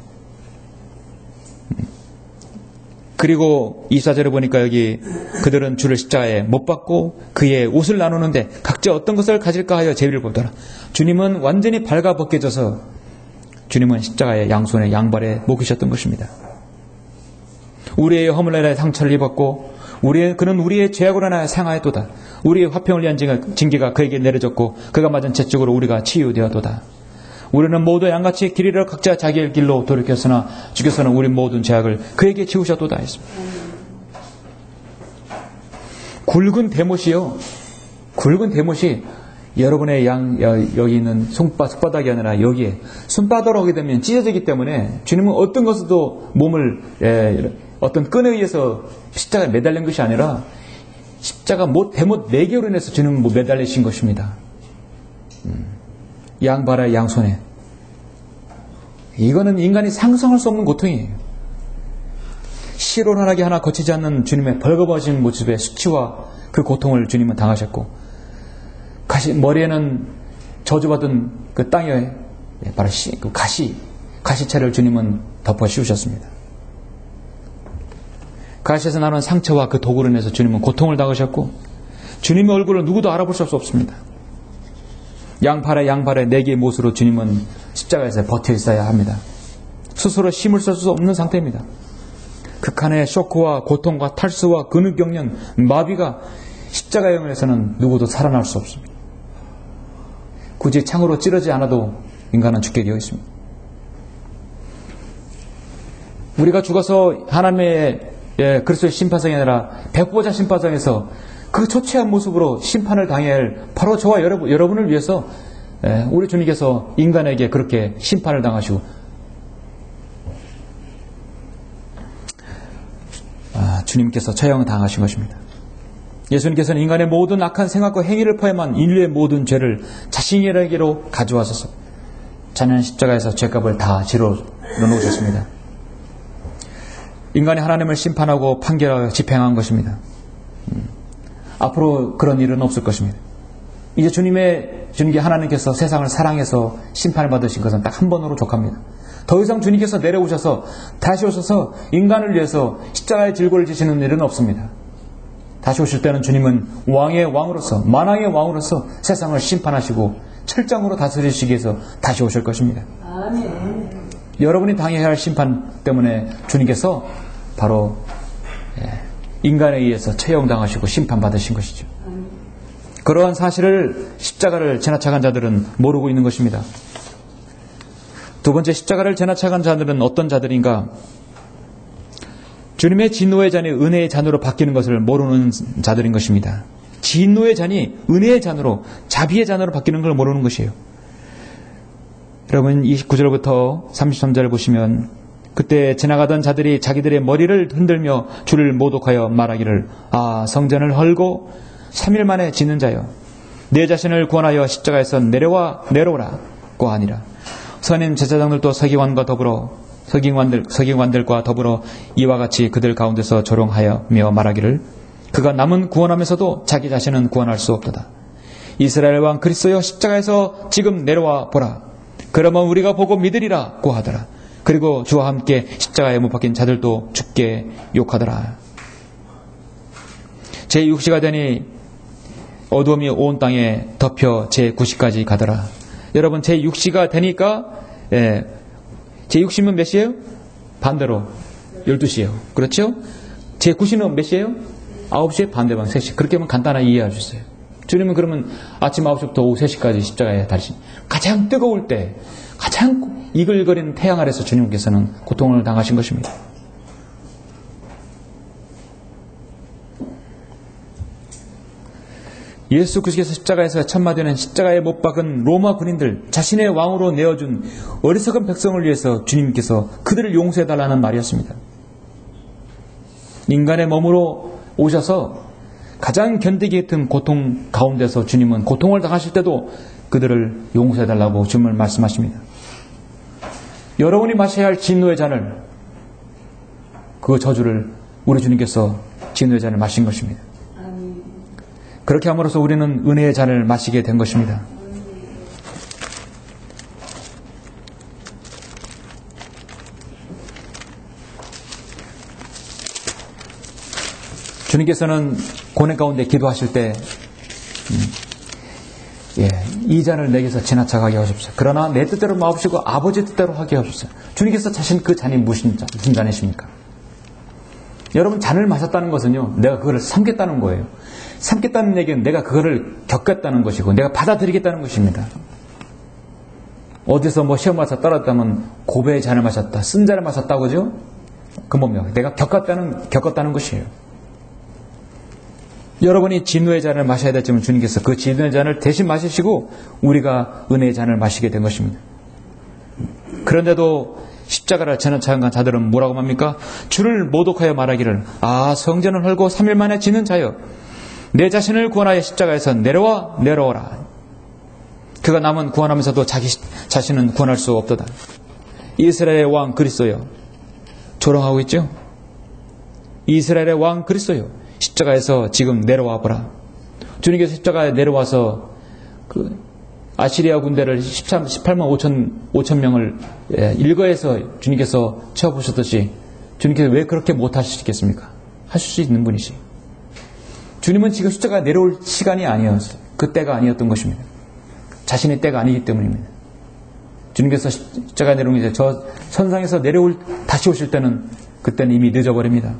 그리고 24절을 보니까 여기 그들은 주를 십자가에 못 박고 그의 옷을 나누는데 각자 어떤 것을 가질까 하여 제비를 보더라. 주님은 완전히 발가벗겨져서 주님은 십자가의 양손에 양발에 묶이셨던 것입니다. 우리의 허물로 인하여 상처를 입었고 그는 우리의 죄악으로 인하여 상하였도다. 우리의 화평을 위한 징계가 그에게 내려졌고 그가 맞은 채찍으로 우리가 치유되었도다. 우리는 모두 양같이 길 잃어 각자 자기의 길로 돌이켰으나 주께서는 우리 모든 죄악을 그에게 지우셨도다 했습니다. 굵은 대못이요. 굵은 대못이 여러분의 여기 있는 손바닥이 아니라 여기에 손바닥으로 하게 되면 찢어지기 때문에 주님은 어떤 것에도 몸을 어떤 끈에 의해서 십자가에 매달린 것이 아니라 십자가 대못 4개로 인해서 주님은 매달리신 것입니다. 양발에 양손에. 이거는 인간이 상상할 수 없는 고통이에요. 실온하게 하나 거치지 않는 주님의 벌거벗은 모습의 수치와 그 고통을 주님은 당하셨고 머리에는 저주받은 그 땅에 바로 그 가시채를 주님은 덮어 씌우셨습니다. 가시에서 나는 상처와 그 도구로 인해서 주님은 고통을 당하셨고 주님의 얼굴을 누구도 알아볼 수 없습니다. 양팔에 4개의 못으로 주님은 십자가에서 버텨 있어야 합니다. 스스로 힘을 쓸 수 없는 상태입니다. 극한의 쇼크와 고통과 탈수와 근육경련, 마비가 십자가형에서는 누구도 살아날 수 없습니다. 굳이 창으로 찌르지 않아도 인간은 죽게 되어 있습니다. 우리가 죽어서 하나님의 그리스도의 심판상이 아니라 백보자 심판상에서 그 초췌한 모습으로 심판을 당해야 할 바로 저와 여러분을 위해서 우리 주님께서 인간에게 그렇게 심판을 당하시고 주님께서 처형을 당하신 것입니다. 예수님께서는 인간의 모든 악한 생각과 행위를 포함한 인류의 모든 죄를 자신에게로 가져와서 자는 십자가에서 죄값을 다 지러 놓으셨습니다. 인간이 하나님을 심판하고 판결하여 집행한 것입니다. 앞으로 그런 일은 없을 것입니다. 이제 주님께 하나님께서 세상을 사랑해서 심판을 받으신 것은 딱 한 번으로 족합니다. 더 이상 주님께서 내려오셔서 다시 오셔서 인간을 위해서 십자가의 질고를 지시는 일은 없습니다. 다시 오실 때는 주님은 왕의 왕으로서 만왕의 왕으로서 세상을 심판하시고 철장으로 다스리시기 위해서 다시 오실 것입니다. 아멘. 여러분이 당해야 할 심판 때문에 주님께서 바로 인간에 의해서 처형당하시고 심판받으신 것이죠. 그러한 사실을 십자가를 지나쳐간 자들은 모르고 있는 것입니다. 두 번째, 십자가를 지나쳐간 자들은 어떤 자들인가? 주님의 진노의 잔이 은혜의 잔으로 바뀌는 것을 모르는 자들인 것입니다. 진노의 잔이 은혜의 잔으로, 자비의 잔으로 바뀌는 걸 모르는 것이에요. 여러분 29절부터 33절을 보시면 그때 지나가던 자들이 자기들의 머리를 흔들며 주를 모독하여 말하기를 성전을 헐고 3일 만에 짓는 자여 내 자신을 구원하여 십자가에서 내려오라고 하니라. 선임 제사장들도 서기관들과 더불어 이와 같이 그들 가운데서 조롱하여며 말하기를 그가 남은 구원하면서도 자기 자신은 구원할 수 없도다. 이스라엘 왕 그리스도여 십자가에서 지금 내려와 보라. 그러면 우리가 보고 믿으리라고 하더라. 그리고 주와 함께 십자가에 못 박힌 자들도 죽게 욕하더라. 제6시가 되니 어두움이 온 땅에 덮여 제9시까지 가더라. 여러분 제6시가 되니까 제6시면 몇 시예요? 반대로 12시예요. 그렇죠? 제9시는 몇 시예요? 9시에 반대방 3시. 그렇게 하면 간단하게 이해할 수 있어요. 주님은 그러면 아침 9시부터 오후 3시까지 십자가에 달리신 가장 뜨거울 때 가장 이글거리는 태양 아래서 주님께서는 고통을 당하신 것입니다. 예수 그리스도께서 십자가에서 천마되는 십자가에 못 박은 로마 군인들, 자신의 왕으로 내어준 어리석은 백성을 위해서 주님께서 그들을 용서해달라는 말이었습니다. 인간의 몸으로 오셔서 가장 견디기 힘든 고통 가운데서 주님은 고통을 당하실 때도 그들을 용서해달라고 주님을 말씀하십니다. 여러분이 마셔야 할 진노의 잔을, 그 저주를 우리 주님께서 진노의 잔을 마신 것입니다. 그렇게 함으로써 우리는 은혜의 잔을 마시게 된 것입니다. 주님께서는 고뇌 가운데 기도하실 때 이 잔을 내게서 지나쳐가게 하십시오. 그러나 내 뜻대로 마옵시고 아버지 뜻대로 하게 하십시오. 주님께서 자신 그 잔이 무슨 잔이십니까? 여러분, 잔을 마셨다는 것은요, 내가 그거를 삼겠다는 거예요. 삼겠다는 얘기는 내가 그거를 겪겠다는 것이고 내가 받아들이겠다는 것입니다. 어디서 뭐 시험 마쳐 떨어졌다면 고배의 잔을 마셨다, 쓴 잔을 마셨다, 그죠? 그 뭡니까? 내가 겪었다는 것이에요. 여러분이 진노의 잔을 마셔야 됐지만 주님께서 그 진노의 잔을 대신 마시시고 우리가 은혜의 잔을 마시게 된 것입니다. 그런데도 십자가를 지나쳐간 자들은 뭐라고 합니까? 주를 모독하여 말하기를, 성전을 헐고 3일 만에 지는 자여, 내 자신을 구원하여 십자가에서 내려오라. 그가 남은 구원하면서도 자기 자신은 구원할 수 없도다. 이스라엘의 왕 그리스도여, 조롱하고 있죠? 이스라엘의 왕 그리스도여, 십자가에서 지금 내려와 보라. 주님께서 십자가에 내려와서 그 아시리아 군대를 18만 5천 명을 일거해서 주님께서 채워보셨듯이 주님께서 왜 그렇게 못하시겠습니까? 하실 수 있는 분이시. 주님은 지금 십자가에 내려올 시간이 아니었어요. 그 때가 아니었던 것입니다. 자신의 때가 아니기 때문입니다. 주님께서 십자가에 내려오기 전에 저 선상에서 다시 오실 때는 그때는 이미 늦어버립니다.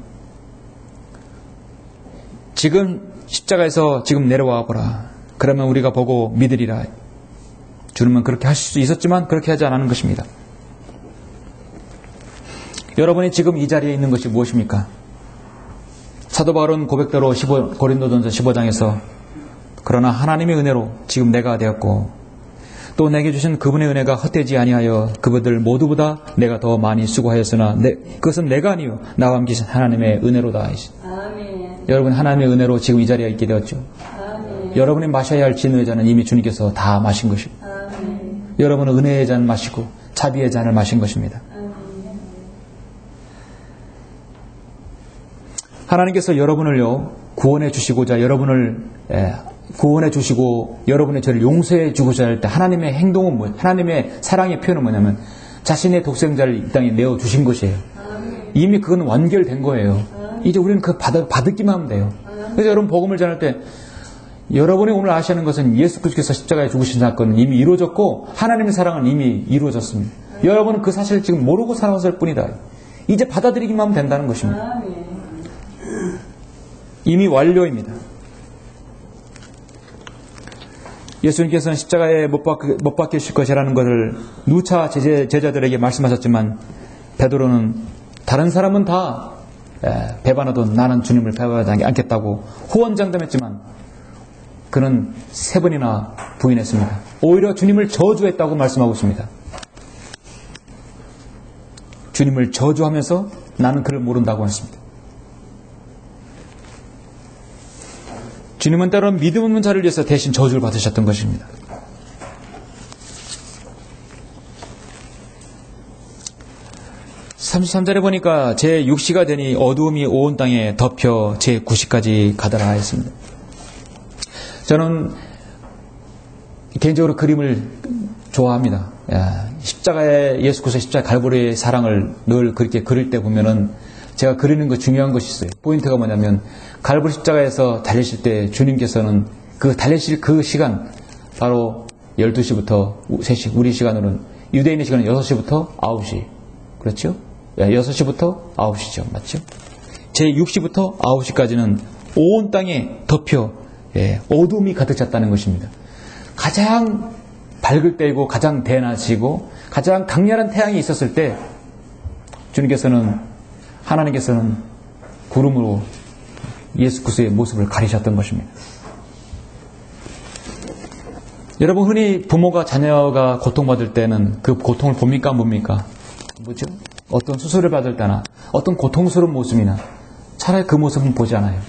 지금 십자가에서 지금 내려와 보라. 그러면 우리가 보고 믿으리라. 주님은 그렇게 하실 수 있었지만 그렇게 하지 않는 것입니다. 여러분이 지금 이 자리에 있는 것이 무엇입니까? 사도 바울은 고백대로 고린도전서 15장에서 그러나 하나님의 은혜로 지금 내가 되었고 또 내게 주신 그분의 은혜가 헛되지 아니하여 그분들 모두보다 내가 더 많이 수고하였으나 그것은 내가 아니요 나와 함께 계신 하나님의 은혜로다. 아멘. 여러분, 하나님의 은혜로 지금 이 자리에 있게 되었죠. 아멘. 여러분이 마셔야 할 진노의 잔은 이미 주님께서 다 마신 것입니다. 아멘. 여러분은 은혜의 잔을 마시고 자비의 잔을 마신 것입니다. 아멘. 하나님께서 여러분을요 구원해 주시고자 여러분을 구원해 주시고 여러분의 죄를 용서해 주고자 할 때 하나님의 행동은 뭐예요? 하나님의 사랑의 표현은 뭐냐면 자신의 독생자를 이 땅에 내어 주신 것이에요. 이미 그건 완결된 거예요. 이제 우리는 그 받기만 하면 돼요. 그래서 여러분 복음을 전할 때 여러분이 오늘 아셔야 하는 것은 예수 그리스도께서 십자가에 죽으신 사건은 이미 이루어졌고 하나님의 사랑은 이미 이루어졌습니다. 여러분은 그 사실을 지금 모르고 살아왔을 뿐이다. 이제 받아들이기만 하면 된다는 것입니다. 이미 완료입니다. 예수님께서는 십자가에 못 박히실 것이라는 것을 누차 제자들에게 말씀하셨지만 베드로는 다른 사람은 다 배반하도 나는 주님을 배반하지 않겠다고 호언장담했지만 그는 3번이나 부인했습니다. 오히려 주님을 저주했다고 말씀하고 있습니다. 주님을 저주하면서 나는 그를 모른다고 했습니다. 주님은 때로는 믿음 없는 자를 위해서 대신 저주를 받으셨던 것입니다. (33절에) 보니까 제6시가 되니 어두움이 온 땅에 덮여 제9시까지 가더라 했습니다. 저는 개인적으로 그림을 좋아합니다. 십자가의 예수 그리스도 십자가 갈보리의 사랑을 늘 그렇게 그릴 때 보면은 제가 그리는 거 중요한 것이 있어요. 포인트가 뭐냐면 갈보리 십자가에서 달리실 때 주님께서는 그 달리실 그 시간 바로 12시부터 3시, 우리 시간으로는 유대인의 시간은 6시부터 9시. 그렇죠? 6시부터 9시죠. 맞죠? 제6시부터 9시까지는 온 땅에 덮여 어둠이 가득 찼다는 것입니다. 가장 밝을 때이고 가장 대낮이고 가장 강렬한 태양이 있었을 때 하나님께서는 구름으로 예수 그리스도의 모습을 가리셨던 것입니다. 여러분, 흔히 부모가 자녀가 고통받을 때는 그 고통을 봅니까? 안 봅니까? 뭐죠? 어떤 수술을 받을 때나 어떤 고통스러운 모습이나 차라리 그 모습은 보지 않아요.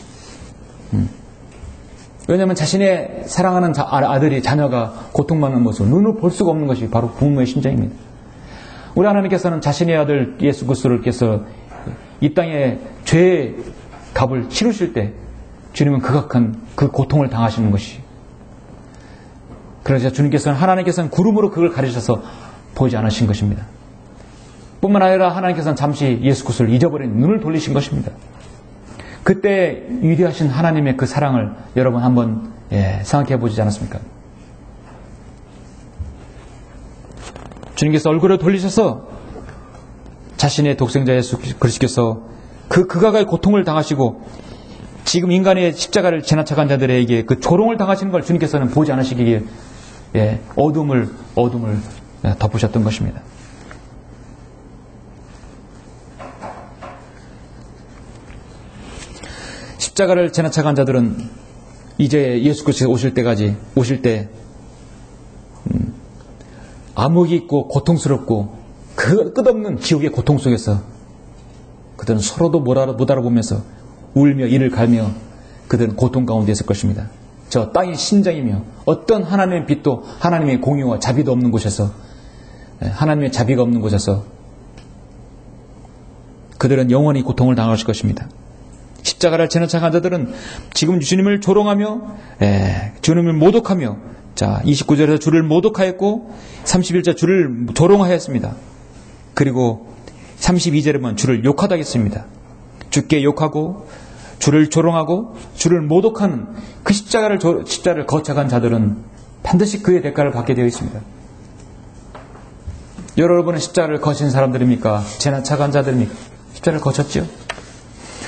왜냐하면 자신의 사랑하는 아들이, 자녀가 고통받는 모습을 눈으로 볼 수가 없는 것이 바로 부모의 심정입니다. 우리 하나님께서는 자신의 아들 예수 그리스도께서 이 땅에 죄의 값을 치르실 때 주님은 극악한 그 고통을 당하시는 것이, 그러자 하나님께서는 구름으로 그걸 가리셔서 보지 않으신 것입니다. 뿐만 아니라 하나님께서는 잠시 예수 그리스도를 잊어버린 눈을 돌리신 것입니다. 그때 위대하신 하나님의 그 사랑을 여러분 한번 생각해 보시지 않았습니까? 주님께서 얼굴을 돌리셔서 자신의 독생자 예수 그리스도께서 그 극악의 고통을 당하시고 지금 인간의 십자가를 지나쳐간 자들에게 그 조롱을 당하시는 걸 주님께서는 보지 않으시기에 어둠을 덮으셨던 것입니다. 십자가를 지나쳐간 자들은 이제 예수 그리스도께서 오실 때 암흑이 있고 고통스럽고 그 끝없는 지옥의 고통 속에서 그들은 서로도 못 알아보면서 울며 이를 갈며 그들은 고통 가운데 있을 것입니다. 저 땅의 심장이며 어떤 하나님의 빛도 하나님의 공유와 자비도 없는 곳에서, 하나님의 자비가 없는 곳에서 그들은 영원히 고통을 당하실 것입니다. 십자가를 지나쳐간 자들은 지금 주님을 조롱하며 주님을 모독하며, 자 29절에서 주를 모독하였고 31절 주를 조롱하였습니다. 그리고 32절에 보면 주를 욕하다 했습니다. 주께 욕하고 주를 조롱하고 주를 모독하는 그 십자가를 거쳐간 자들은 반드시 그의 대가를 받게 되어 있습니다. 여러분은 십자가를 거친 사람들입니까? 지나쳐간 자들입니까? 십자가를 거쳤죠?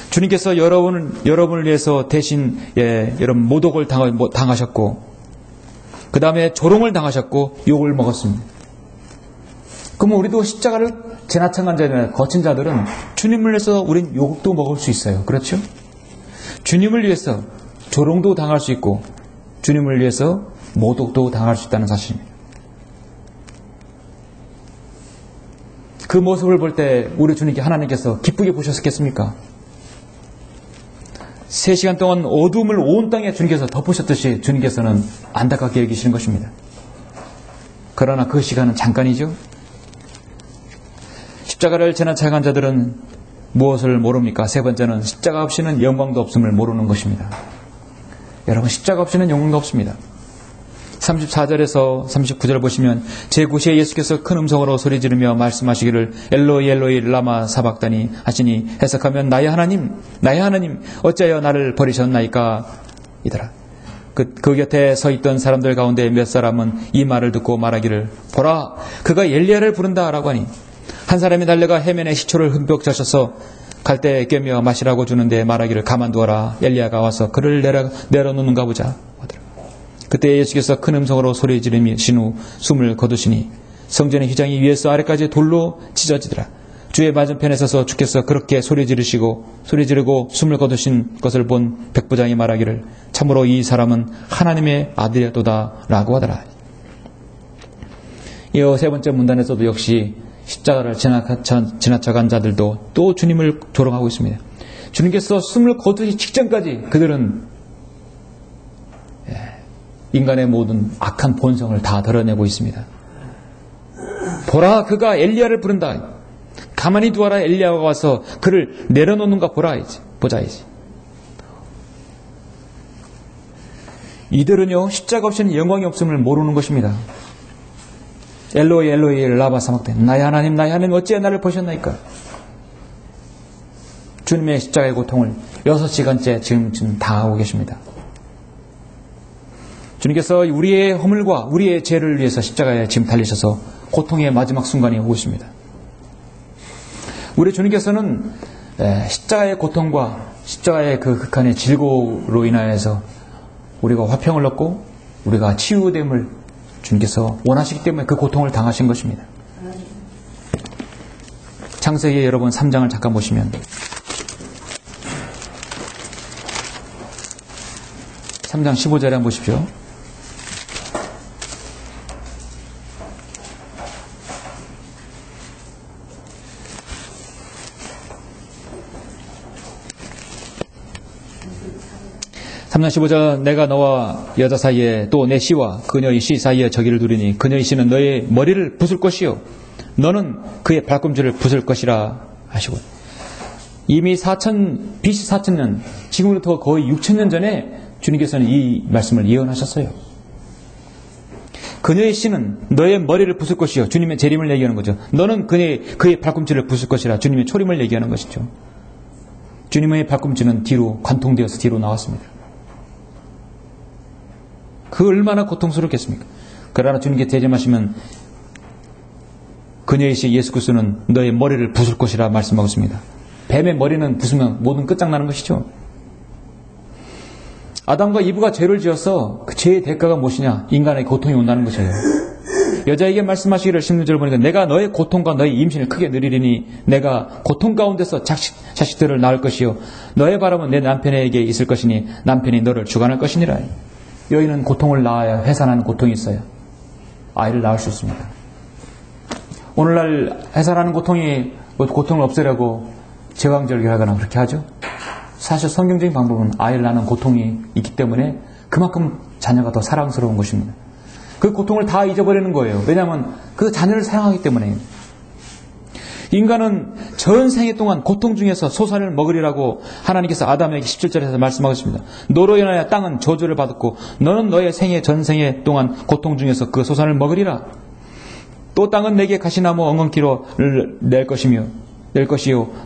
주님께서 여러분을 위해서 대신 여러분 모독을 당하셨고 그 다음에 조롱을 당하셨고 욕을 먹었습니다. 그러면 우리도 십자가를 지나쳐간 자들이나 거친 자들은 주님을 위해서 우린 욕도 먹을 수 있어요. 그렇죠? 주님을 위해서 조롱도 당할 수 있고 주님을 위해서 모독도 당할 수 있다는 사실입니다. 그 모습을 볼 때 우리 주님께 하나님께서 기쁘게 보셨겠습니까? 3시간 동안 어둠을 온 땅에 주님께서 덮으셨듯이 주님께서는 안타깝게 여기시는 것입니다. 그러나 그 시간은 잠깐이죠. 십자가를 지나쳐간 자들은 무엇을 모릅니까? 세 번째는 십자가 없이는 영광도 없음을 모르는 것입니다. 여러분, 십자가 없이는 영광도 없습니다. 34절에서 39절 보시면 제9시에 예수께서 큰 음성으로 소리 지르며 말씀하시기를 엘로이 엘로이 라마 사박다니 하시니 해석하면 나의 하나님 어찌하여 나를 버리셨나이까 이더라. 그 곁에 서 있던 사람들 가운데 몇 사람은 이 말을 듣고 말하기를 보라 그가 엘리야를 부른다 라고 하니 한 사람이 달려가 해면에 시초를 흠뻑 젖어서 갈대에 꿰며 마시라고 주는데 말하기를 가만두어라 엘리야가 와서 그를 내려놓는가 보자 하더라. 그때 예수께서 큰 음성으로 소리 지르신 후 숨을 거두시니 성전의 휘장이 위에서 아래까지 돌로 찢어지더라. 주의 맞은편에 서서 주께서 그렇게 소리 지르고 숨을 거두신 것을 본 백부장이 말하기를 참으로 이 사람은 하나님의 아들이었도다 라고 하더라. 이 세 번째 문단에서도 역시 십자가를 지나쳐간 자들도 또 주님을 조롱하고 있습니다. 주님께서 숨을 거두기 직전까지 그들은 인간의 모든 악한 본성을 다 드러내고 있습니다. 보라 그가 엘리야를 부른다. 가만히 두어라 엘리야가 와서 그를 내려놓는가 보자이지. 이들은요 십자가 없이는 영광이 없음을 모르는 것입니다. 엘로이 엘로이 라마 사박다니 나의 하나님 어찌해 나를 버리셨나이까. 주님의 십자가의 고통을 6시간째 지금 당하고 계십니다. 주님께서 우리의 허물과 우리의 죄를 위해서 십자가에 지금 달리셔서 고통의 마지막 순간이 오고 있습니다. 우리 주님께서는 십자가의 고통과 십자가의 그 극한의 질고로 인하여서 우리가 화평을 얻고 우리가 치유됨을 주님께서 원하시기 때문에 그 고통을 당하신 것입니다. 창세기 여러분 3장을 잠깐 보시면 3장 15절에 한번 보십시오. 3장 15절 내가 너와 여자 사이에 또 내 씨와 그녀의 씨 사이에 저기를 두리니 그녀의 씨는 너의 머리를 부술 것이요 너는 그의 발꿈치를 부술 것이라 하시고 이미 BC 4,000년 지금부터 거의 6,000년 전에 주님께서는 이 말씀을 예언하셨어요. 그녀의 씨는 너의 머리를 부술 것이요 주님의 재림을 얘기하는 거죠. 너는 그의 발꿈치를 부술 것이라 주님의 초림을 얘기하는 것이죠. 주님의 발꿈치는 뒤로 관통되어서 뒤로 나왔습니다. 그 얼마나 고통스럽겠습니까? 그러나 주님께 재림하시면 그녀의 씨 예수 그리스도는 너의 머리를 부술 것이라 말씀하고 있습니다. 뱀의 머리는 부수면 모든 끝장나는 것이죠. 아담과 이브가 죄를 지어서 그 죄의 대가가 무엇이냐? 인간의 고통이 온다는 것이에요. 여자에게 말씀하시기를 16절 보니까 내가 너의 고통과 너의 임신을 크게 누리리니 내가 고통 가운데서 자식들을 낳을 것이요 너의 바람은 내 남편에게 있을 것이니 남편이 너를 주관할 것이니라. 여인은 고통을 낳아야 해산하는 고통이 있어요. 아이를 낳을 수 있습니다. 오늘날 해산하는 고통을 없애려고 제왕절개를 하거나 그렇게 하죠. 사실 성경적인 방법은 아이를 낳는 고통이 있기 때문에 그만큼 자녀가 더 사랑스러운 것입니다. 그 고통을 다 잊어버리는 거예요. 왜냐하면 그 자녀를 사랑하기 때문에. 인간은 전생애 동안 고통 중에서 소산을 먹으리라고 하나님께서 아담에게 17절에서 말씀하고 있습니다. 너로 인하여 땅은 저주를 받았고 너는 너의 전생애 동안 고통 중에서 그 소산을 먹으리라. 또 땅은 내게 가시나무 엉겅퀴로를 낼 것이요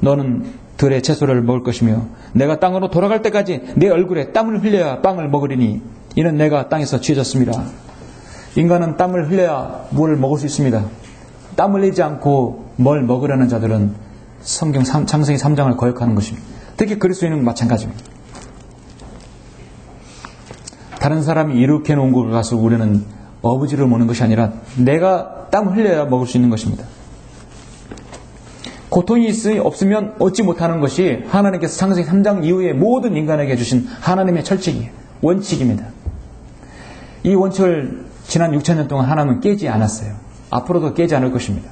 너는 들의 채소를 먹을 것이며 내가 땅으로 돌아갈 때까지 내 얼굴에 땀을 흘려야 빵을 먹으리니 이는 내가 땅에서 취해졌습니다. 인간은 땀을 흘려야 물을 먹을 수 있습니다. 땀 흘리지 않고 뭘 먹으려는 자들은 성경 창세기 3장을 거역하는 것입니다. 특히 그리스도인은 마찬가지입니다. 다른 사람이 이렇게 놓은 것을 가서 우리는 어부지를 모는 것이 아니라 내가 땀을 흘려야 먹을 수 있는 것입니다. 고통이 없으면 얻지 못하는 것이 하나님께서 창세기 3장 이후에 모든 인간에게 주신 하나님의 철칙이에요. 원칙입니다. 이 원칙을 지난 6,000년 동안 하나님은 깨지 않았어요. 앞으로도 깨지 않을 것입니다.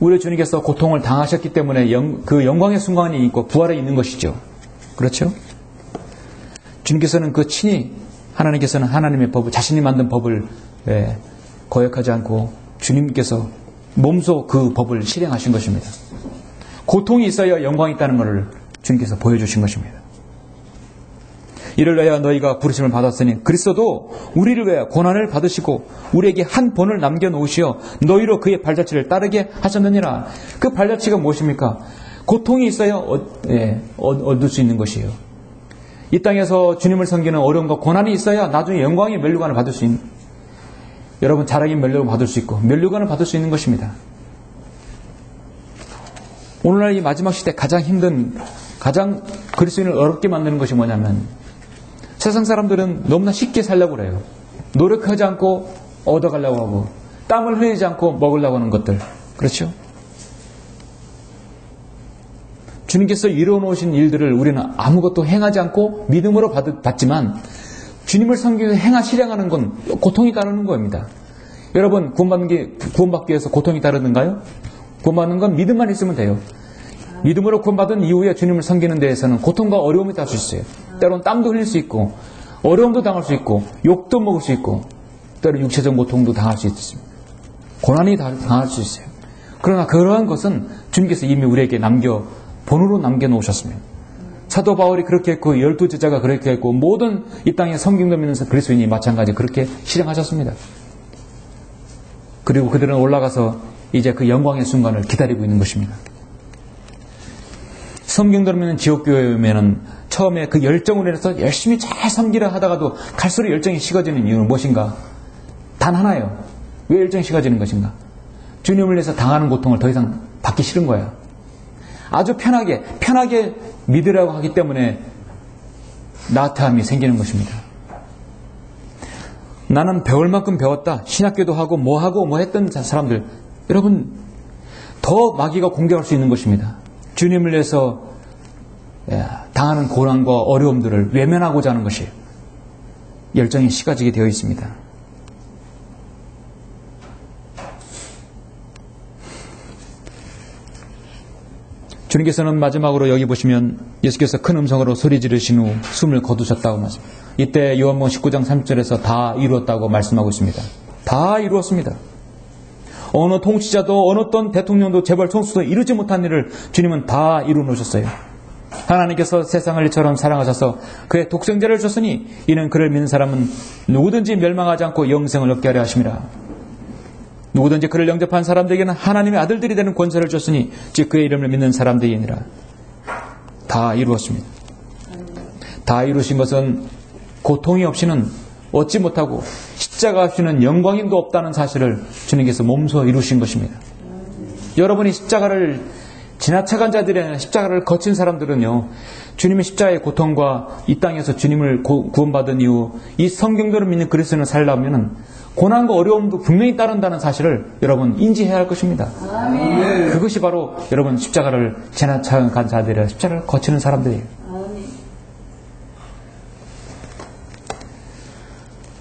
우리 주님께서 고통을 당하셨기 때문에 그 영광의 순간이 있고 부활에 있는 것이죠. 그렇죠? 주님께서는 그 친히 하나님께서는 하나님의 법을 자신이 만든 법을 거역하지 않고 주님께서 몸소 그 법을 실행하신 것입니다. 고통이 있어야 영광이 있다는 것을 주님께서 보여주신 것입니다. 이를 위하여 너희가 부르심을 받았으니 그리스도도 우리를 위하여 고난을 받으시고 우리에게 한 본을 남겨놓으시어 너희로 그의 발자취를 따르게 하셨느니라. 그 발자취가 무엇입니까? 고통이 있어야 얻을 수 있는 것이에요. 이 땅에서 주님을 섬기는 어려움과 고난이 있어야 나중에 영광의 면류관을 받을 수 있는, 여러분 자랑의 면류관을 받을 수 있고 면류관을 받을 수 있는 것입니다. 오늘날 이 마지막 시대 가장 그리스도인을 어렵게 만드는 것이 뭐냐면 세상 사람들은 너무나 쉽게 살려고 그래요. 노력하지 않고 얻어가려고 하고 땀을 흘리지 않고 먹으려고 하는 것들. 그렇죠? 주님께서 이루어놓으신 일들을 우리는 아무것도 행하지 않고 믿음으로 받지만 주님을 섬기고 실행하는 건 고통이 따르는 겁니다. 여러분 구원받기 위해서 고통이 따르는가요? 구원받는 건 믿음만 있으면 돼요. 믿음으로 구원받은 이후에 주님을 섬기는 데에서는 고통과 어려움이 따를 수 있어요. 때로는 땀도 흘릴 수 있고 어려움도 당할 수 있고 욕도 먹을 수 있고 때로는 육체적 고통도 당할 수 있습니다. 고난이 당할 수 있어요. 그러나 그러한 것은 주님께서 이미 우리에게 본으로 남겨놓으셨습니다. 사도 바울이 그렇게 했고 12제자가 그렇게 했고 모든 이 땅에 성경도 믿는 그리스도인이 마찬가지 그렇게 실행하셨습니다. 그리고 그들은 올라가서 이제 그 영광의 순간을 기다리고 있는 것입니다. 성경대로 믿는 지옥교회 오면은 처음에 그 열정으로 인해서 열심히 잘 섬기려 하다가도 갈수록 열정이 식어지는 이유는 무엇인가? 단 하나예요. 왜 열정이 식어지는 것인가? 주님을 위해서 당하는 고통을 더 이상 받기 싫은 거예요. 아주 편하게 믿으라고 하기 때문에 나태함이 생기는 것입니다. 나는 배울 만큼 배웠다. 신학교도 하고 뭐 했던 사람들, 여러분 더 마귀가 공격할 수 있는 것입니다. 주님을 위해서 당하는 고난과 어려움들을 외면하고자 하는 것이 열정이 식어지게 되어 있습니다. 주님께서는 마지막으로 여기 보시면 예수께서 큰 음성으로 소리 지르신 후 숨을 거두셨다고 말씀합니다. 이때 요한복음 19장 30절에서 다 이루었다고 말씀하고 있습니다. 다 이루었습니다. 어느 통치자도 어느 어떤 대통령도 재벌 총수도 이루지 못한 일을 주님은 다 이루어 놓으셨어요. 하나님께서 세상을 이처럼 사랑하셔서 그의 독생자를 주셨으니 이는 그를 믿는 사람은 누구든지 멸망하지 않고 영생을 얻게 하려 하심이라. 누구든지 그를 영접한 사람들에게는 하나님의 아들들이 되는 권세를 줬으니 즉 그의 이름을 믿는 사람들이니라. 다 이루었습니다. 다 이루신 것은 고통이 없이는 얻지 못하고 십자가 없이는 영광임도 없다는 사실을 주님께서 몸소 이루신 것입니다. 여러분이 십자가를 지나쳐간 자들이 아니라 십자가를 거친 사람들은요, 주님의 십자가의 고통과 이 땅에서 주님을 구원받은 이후 이 성경대로 믿는 그리스도인을 살려면 고난과 어려움도 분명히 따른다는 사실을 여러분 인지해야 할 것입니다. 아멘. 그것이 바로 여러분 십자가를 지나쳐간 자들이라 십자가를 거치는 사람들이에요. 아멘.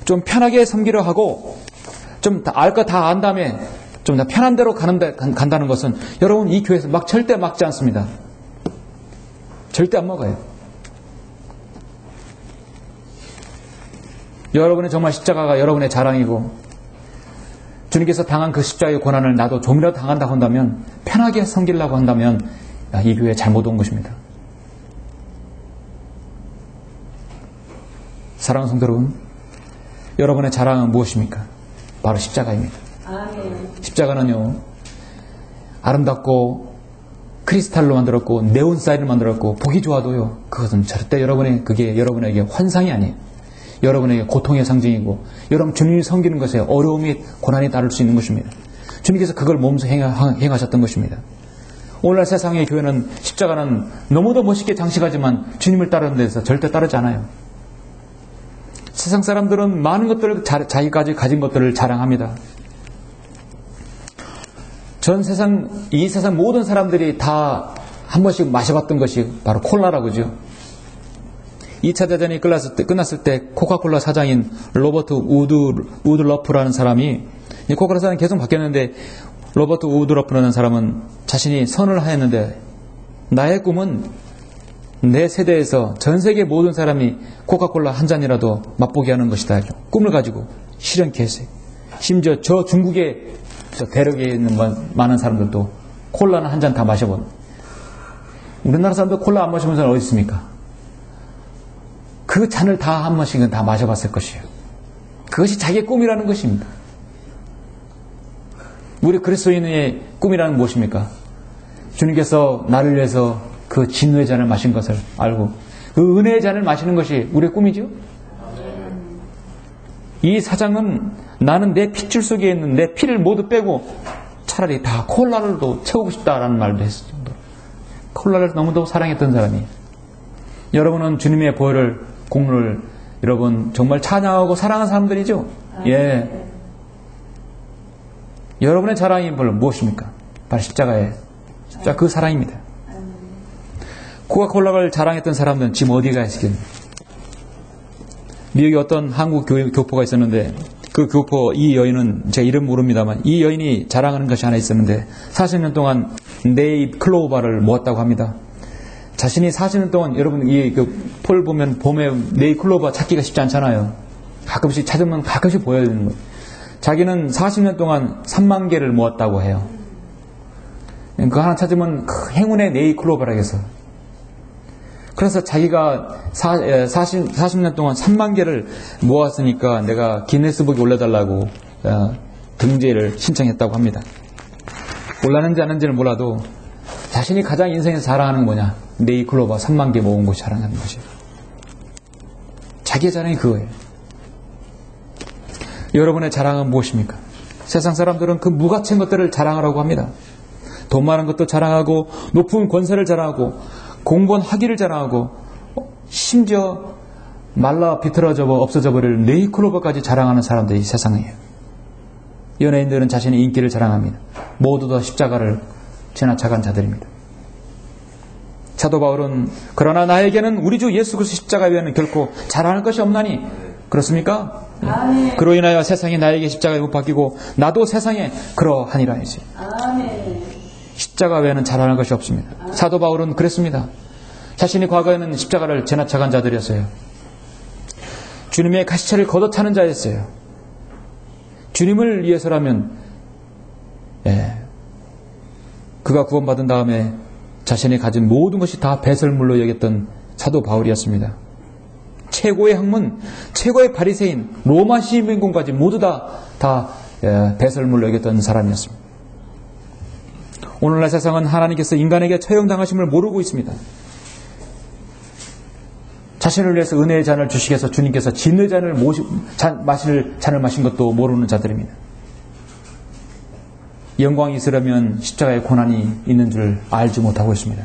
좀 편하게 섬기려 하고 좀 알 거 다 안 다음에 좀 더 편한 대로 간다는 것은 여러분 이 교회에서 절대 막지 않습니다. 절대 안 먹어요. 여러분의 정말 십자가가 여러분의 자랑이고 주님께서 당한 그 십자가의 고난을 나도 좀이라도 당한다고 한다면 편하게 섬기려고 한다면 이 교회에 잘못 온 것입니다. 사랑하는 성도 여러분, 여러분의 자랑은 무엇입니까? 바로 십자가입니다. 십자가는요, 아름답고 크리스탈로 만들었고 네온사인을 만들었고 보기 좋아도요, 그것은 절대 그게 여러분에게 환상이 아니에요. 여러분에게 고통의 상징이고 여러분 주님이 섬기는 것에 어려움이 고난이 따를 수 있는 것입니다. 주님께서 그걸 몸소 행하셨던 것입니다. 오늘날 세상의 교회는 십자가는 너무도 멋있게 장식하지만 주님을 따르는 데서 절대 따르지 않아요. 세상 사람들은 많은 것들을 자기까지 가진 것들을 자랑합니다. 이 세상 모든 사람들이 다 한 번씩 마셔봤던 것이 바로 콜라라고죠. 2차 대전이 끝났을 때 코카콜라 사장인 로버트 우드러프라는 사람이, 코카콜라 사장이 계속 바뀌었는데 로버트 우드러프라는 사람은 자신이 선을 하였는데 나의 꿈은 내 세대에서 전 세계 모든 사람이 코카콜라 한 잔이라도 맛보게 하는 것이다. 꿈을 가지고 실현케 했어요. 심지어 저 중국의 대륙에 있는 많은 사람들도 콜라는 한 잔 다 마셔본. 우리나라 사람들 콜라 안 마셔본 사람 어디 있습니까? 그 잔을 다 한 번씩은 다 마셔봤을 것이에요. 그것이 자기의 꿈이라는 것입니다. 우리 그리스도인의 꿈이라는 무엇입니까? 주님께서 나를 위해서 그 진노의 잔을 마신 것을 알고 그 은혜의 잔을 마시는 것이 우리의 꿈이죠. 이 사장은 나는 내 핏줄 속에 있는 내 피를 모두 빼고 차라리 다 콜라를도 채우고 싶다라는 말도 했을 정도로 콜라를 너무도 사랑했던 사람이에요. 여러분은 주님의 보혈을 공로를 여러분 정말 찬양하고 사랑하는 사람들이죠. 예. 여러분의 자랑이 무엇입니까? 바로 십자가 그 사랑입니다. 코카콜라를 자랑했던 사람들은 지금 어디가 있겠습니까? 미국에 어떤 한국 교포가 있었는데 그 교포 이 여인은 제가 이름 모릅니다만 이 여인이 자랑하는 것이 하나 있었는데 40년 동안 네잎 클로버를 모았다고 합니다. 자신이 40년 동안 여러분 폴 보면 봄에 네잎 클로버 찾기가 쉽지 않잖아요. 가끔씩 찾으면 가끔씩 보여야 되는 거예요. 자기는 40년 동안 3만 개를 모았다고 해요. 그거 하나 찾으면 그 행운의 네잎 클로버라고 해서. 그래서 자기가 40년 동안 3만 개를 모았으니까 내가 기네스북에 올려달라고 등재를 신청했다고 합니다. 올랐는지 안 했는지는 몰라도 자신이 가장 인생에서 자랑하는 뭐냐? 네잎클로버 3만 개 모은 것이 자랑하는 것이에요. 자기의 자랑이 그거예요. 여러분의 자랑은 무엇입니까? 세상 사람들은 그 무가치한 것들을 자랑하라고 합니다. 돈 많은 것도 자랑하고 높은 권세를 자랑하고 공부한 학위를 자랑하고 심지어 말라 비틀어져 없어져 버릴 네잎클로버까지 자랑하는 사람들이 세상이에요. 연예인들은 자신의 인기를 자랑합니다. 모두 다 십자가를 지나쳐간 자들입니다. 사도 바울은 그러나 나에게는 우리 주 예수 그리스도 십자가 외에는 결코 자랑할 것이 없나니 그렇습니까? 아멘. 그로 인하여 세상이 나에게 십자가에 못 박히고 나도 세상에 그러하니라. 아멘. 십자가 외에는 자랑할 것이 없습니다. 사도 바울은 그랬습니다. 자신이 과거에는 십자가를 지나쳐간 자들이었어요. 주님의 가시차를 걷어차는 자였어요. 주님을 위해서라면 그가 구원받은 다음에 자신이 가진 모든 것이 다 배설물로 여겼던 사도 바울이었습니다. 최고의 학문, 최고의 바리새인, 로마 시민공까지 모두 다 배설물로 여겼던 사람이었습니다. 오늘날 세상은 하나님께서 인간에게 처형당하심을 모르고 있습니다. 자신을 위해서 은혜의 잔을 주시기 위해서 주님께서 진의 잔을 마실 잔을 마신 것도 모르는 자들입니다. 영광이 있으려면 십자가의 고난이 있는 줄 알지 못하고 있습니다.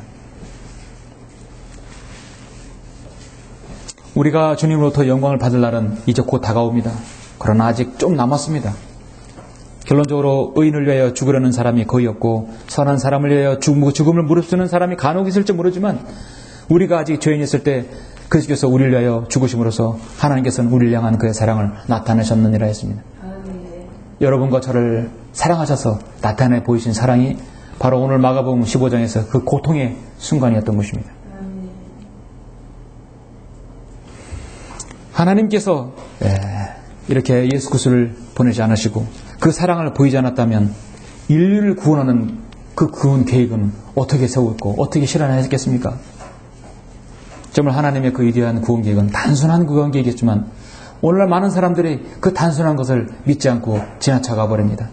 우리가 주님으로부터 영광을 받을 날은 이제 곧 다가옵니다. 그러나 아직 좀 남았습니다. 결론적으로 의인을 위하여 죽으려는 사람이 거의 없고 선한 사람을 위하여 죽음을 무릅쓰는 사람이 간혹 있을지 모르지만 우리가 아직 죄인이었을 때 그리스도께서 우리를 위하여 죽으심으로써 하나님께서는 우리를 향한 그의 사랑을 나타내셨느니라 했습니다. 여러분과 저를 사랑하셔서 나타내 보이신 사랑이 바로 오늘 마가복음 15장에서 그 고통의 순간이었던 것입니다. 하나님께서 이렇게 예수 그리스도를 보내지 않으시고 그 사랑을 보이지 않았다면 인류를 구원하는 그 구원 계획은 어떻게 세웠고 어떻게 실현했겠습니까? 정말 하나님의 그 위대한 구원 계획은 단순한 구원 계획이었지만 오늘날 많은 사람들이 그 단순한 것을 믿지 않고 지나쳐가 버립니다.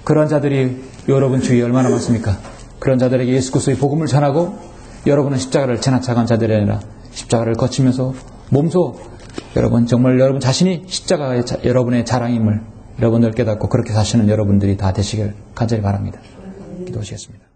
그런 자들이 여러분 주위에 얼마나 많습니까? 그런 자들에게 예수 그리스도의 복음을 전하고 여러분은 십자가를 지나쳐간 자들이 아니라 십자가를 거치면서 몸소 정말 여러분 자신이 십자가의 여러분의 자랑임을 여러분들 깨닫고 그렇게 사시는 여러분들이 다 되시길 간절히 바랍니다. 기도하시겠습니다.